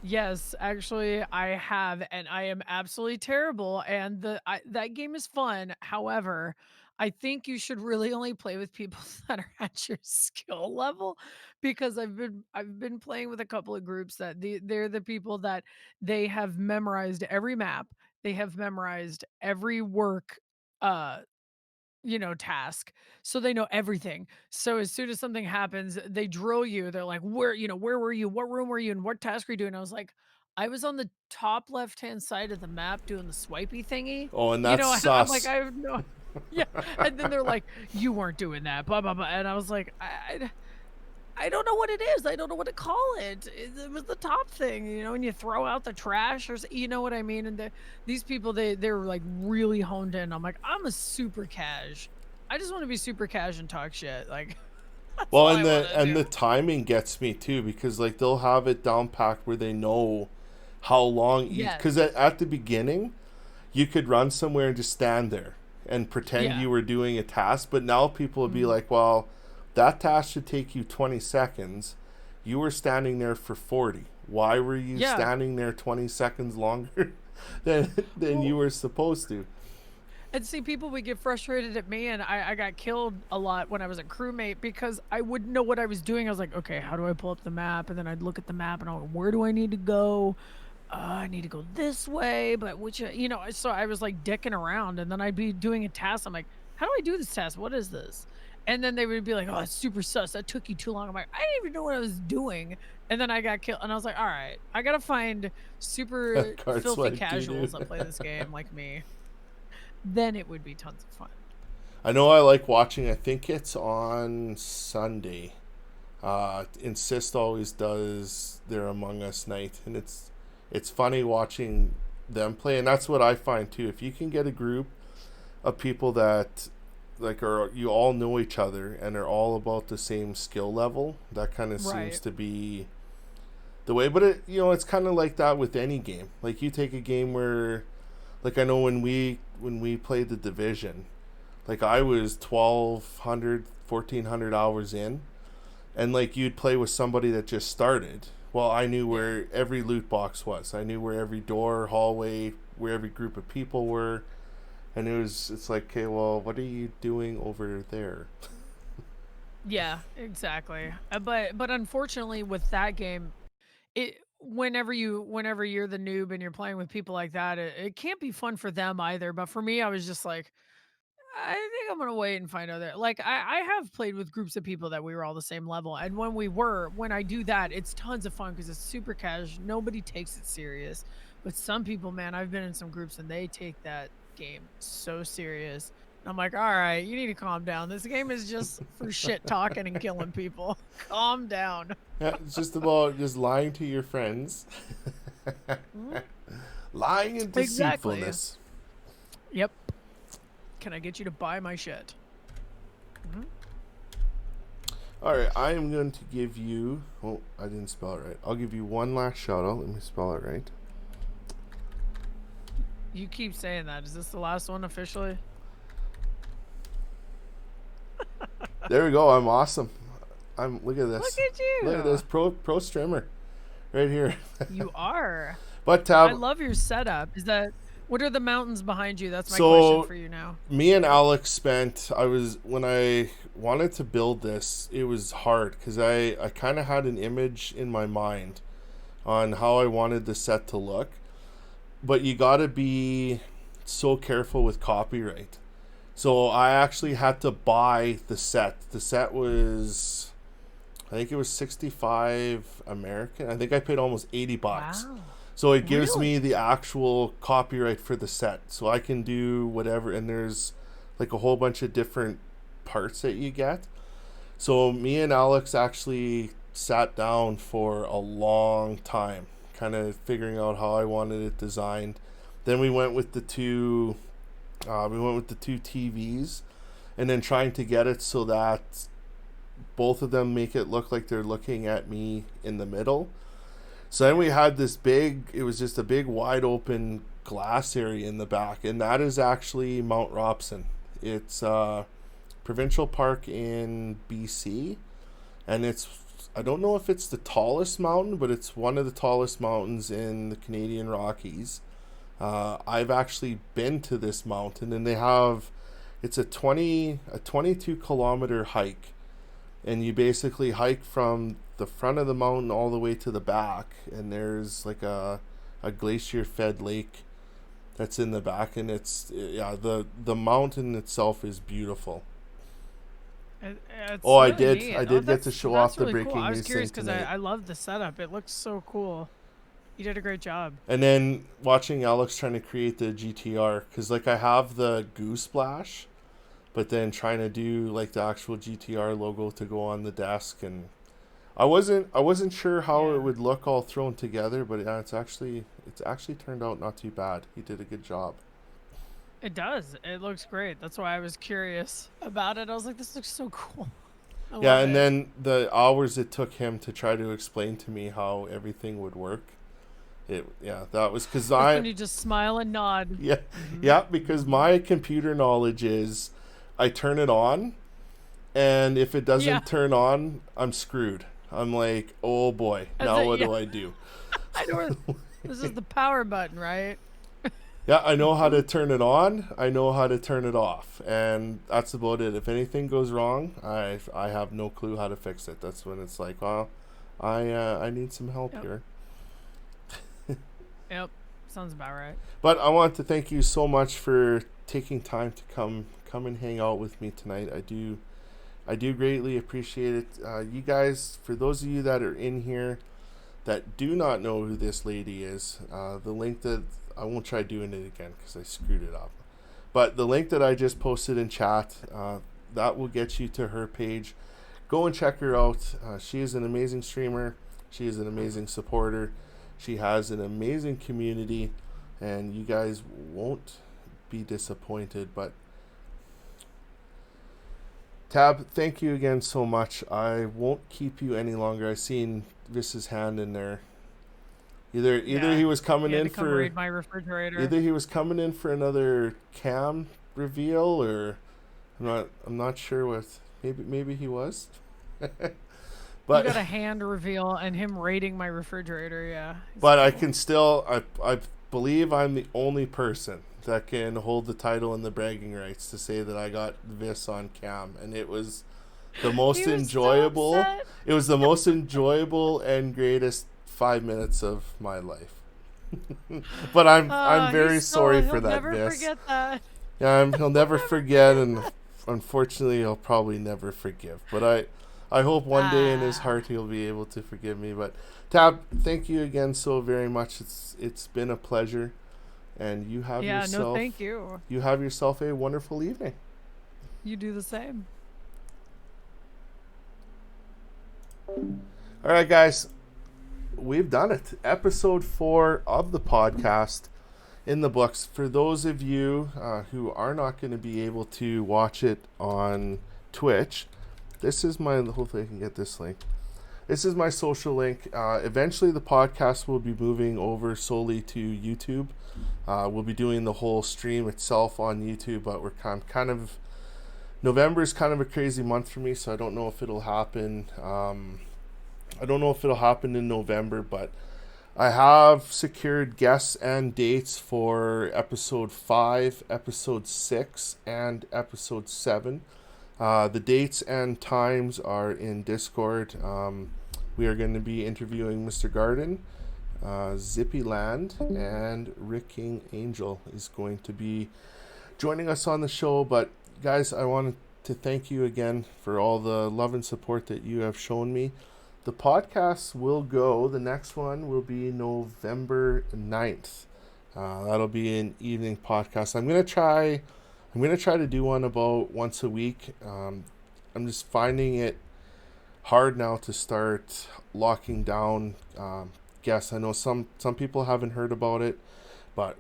Yes, actually, I have, and I am absolutely terrible. And that game is fun. However, I think you should really only play with people that are at your skill level, because I've been playing with a couple of groups that they're the people that they have memorized every map, they have memorized every work, uh task. So they know everything. So as soon as something happens, they drill you. They're like, where were you? What room were you in? What task were you doing? I was like, I was on the top left-hand side of the map doing the swipey thingy. Oh, and that's I'm like, sus. I have no yeah. And then they're like, you weren't doing that, blah blah blah. And I was like, I don't know what it is. I don't know what to call it. It was the top thing, and you throw out the trash you know what I mean? And these people, they're like really honed in. I'm like, I'm a super cash. I just want to be super cash and talk shit. Like, Well, all and I wanna do. the timing gets me too, because they'll have it down packed where they know how long each. Yes. Because at the beginning, you could run somewhere and just stand there and pretend Yeah. you were doing a task. But now people would be like, well, that task should take you 20 seconds. You were standing there for 40. Why were you Yeah. standing there 20 seconds longer than you were supposed to? And see, people would get frustrated at me, and I got killed a lot when I was a crewmate because I wouldn't know what I was doing. I was like, okay, how do I pull up the map? And then I'd look at the map and I'm like, where do I need to go? I need to go this way, but so I was like dicking around, and then I'd be doing a task. I'm like, how do I do this task? What is this? And then they would be like, oh, it's super sus. That took you too long. I'm like, I didn't even know what I was doing. And then I got killed, and I was like, all right, I gotta find super Card filthy swipe casuals doo-doo. that play this game like me. Then it would be tons of fun. I know I like watching. I think it's on Sunday. Insist always does their Among Us night, and it's funny watching them play. And that's what I find too. If you can get a group of people that you all know each other and are all about the same skill level, that kind of Right. seems to be the way. But it's kind of like that with any game. Like you take a game where, like I know when we played the Division, like I was 1,200, 1,400 hours in, and like you'd play with somebody that just started. Well, I knew where every loot box was. I knew where every door, hallway, where every group of people were, and it's like, okay, well, what are you doing over there? Yeah, exactly. But unfortunately with that game, whenever you're the noob and you're playing with people like that, it can't be fun for them either. But for me, I was just like, I think I'm gonna wait and find out there. Like I have played with groups of people that we were all the same level, and when I do that, it's tons of fun because it's super casual. Nobody takes it serious. But some people, man, I've been in some groups and they take that game so serious. And I'm like, all right, you need to calm down. This game is just for shit talking and killing people. Calm down. Yeah, it's just about just lying to your friends, lying and Exactly. deceitfulness. Yep. Can I get you to buy my shit? All right, I am going to give you. Oh, I didn't spell it right. I'll give you one last shout out. Let me spell it right. You keep saying that. Is this the last one officially? There we go. I'm awesome. Look at this. Look at you. Look at this pro streamer right here. You are. But I love your setup. What are the mountains behind you? That's my question for you now. Me and Alex when I wanted to build this, it was hard because I kind of had an image in my mind on how I wanted the set to look. But you got to be so careful with copyright. So I actually had to buy the set. The set was, I think it was 65 American. I think I paid almost $80. Wow. So it gives me the actual copyright for the set. So I can do whatever. And there's like a whole bunch of different parts that you get. So me and Alex actually sat down for a long time, kind of figuring out how I wanted it designed. Then we went with the two TVs, and then trying to get it so that both of them make it look like they're looking at me in the middle. So then we had it was just a big wide open glass area in the back, and that is actually Mount Robson. It's a provincial park in BC, and I don't know if it's the tallest mountain, but it's one of the tallest mountains in the Canadian Rockies. I've actually been to this mountain, and it's a 22 kilometer hike, and you basically hike from the front of the mountain all the way to the back, and there's like a glacier fed lake that's in the back, and the mountain itself is beautiful. I did get to show off the breaking news. I was curious because I love the setup. It looks so cool. You did a great job. And then watching Alex trying to create the GTR, because like I have the Goo Splash, but then trying to do like the actual GTR logo to go on the desk, and I wasn't sure how it would look all thrown together, but it's actually turned out not too bad. He did a good job. It does. It looks great. That's why I was curious about it. I was like, this looks so cool. And then the hours it took him to try to explain to me how everything would work. That was because when you just smile and nod. Yeah, because my computer knowledge is I turn it on, and if it doesn't turn on, I'm screwed. I'm like, oh boy, now what do I do? I know this is the power button, right? Yeah, I know how to turn it on. I know how to turn it off, and that's about it. If anything goes wrong, I have no clue how to fix it. That's when it's like, well, I need some help here. Yep, sounds about right. But I want to thank you so much for taking time to come and hang out with me tonight. I do greatly appreciate it. You guys, for those of you that are in here that do not know who this lady is, the link that I won't try doing it again because I screwed it up. But the link that I just posted in chat, that will get you to her page. Go and check her out. She is an amazing streamer. She is an amazing supporter. She has an amazing community, and you guys won't be disappointed. But Tab, thank you again so much. I won't keep you any longer. I seen Vis's hand in there. Either he was coming in for raid my refrigerator. Either he was coming in for another cam reveal, or I'm not sure what. Maybe he was. But you got a hand reveal and him raiding my refrigerator, yeah. But cool. I can still I believe I'm the only person that can hold the title and the bragging rights to say that I got Vis on cam, and it was the most enjoyable. So it was the most enjoyable and greatest 5 minutes of my life. But I'm very sorry for that, Vis. He'll never forget that. Yeah, he'll never forget, and unfortunately, he'll probably never forgive. But I hope one day in his heart he'll be able to forgive me. But Tab, thank you again so very much. It's been a pleasure, and you have thank you. You have yourself a wonderful evening. You do the same. All right, guys, we've done it. Episode 4 of the podcast in the books. For those of you who are not going to be able to watch it on Twitch, this is hopefully I can get this link. This is my social link. Eventually the podcast will be moving over solely to YouTube. We'll be doing the whole stream itself on YouTube, but we're kind of November is kind of a crazy month for me, so I don't know if it'll happen. I don't know if it'll happen in November, but I have secured guests and dates for episode 5, episode 6, and episode 7. The dates and times are in Discord. We are going to be interviewing Mr. Garden, Zippy Land, and Rick King Angel is going to be joining us on the show. But guys, I wanted to thank you again for all the love and support that you have shown me. The podcast will go. The next one will be November 9th. That'll be an evening podcast. I'm gonna try to do one about once a week. I'm just finding it hard now to start locking down guests. I know some people haven't heard about it, but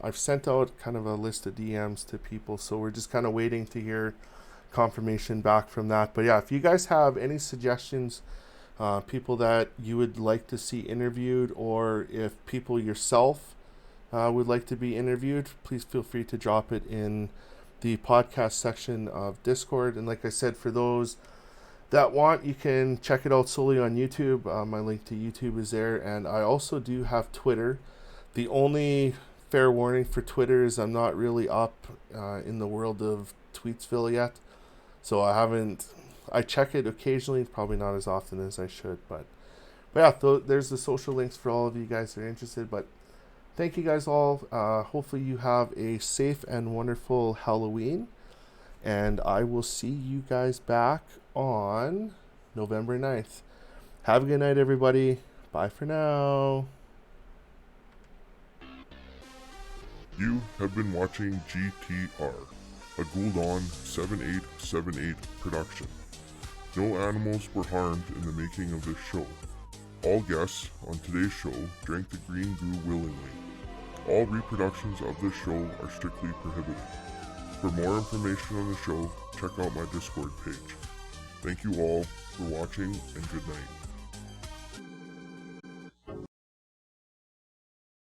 I've sent out kind of a list of DMs to people, so we're just kind of waiting to hear confirmation back from that. But yeah, if you guys have any suggestions, people that you would like to see interviewed, or if people yourself would like to be interviewed, please feel free to drop it in the podcast section of Discord. And like I said, for those that want, you can check it out solely on YouTube. My link to YouTube is there, and I also do have Twitter. The only fair warning for Twitter is I'm not really up in the world of Tweetsville yet, so I check it occasionally, probably not as often as I should, but yeah, there's the social links for all of you guys that are interested. But thank you guys all. Hopefully you have a safe and wonderful Halloween, and I will see you guys back on November 9th. Have a good night, everybody. Bye for now. You have been watching GTR, a Gouldon 7878 production. No animals were harmed in the making of this show. All guests on today's show drank the green goo willingly. All reproductions of this show are strictly prohibited. For more information on the show, check out my Discord page. Thank you all for watching, and good night.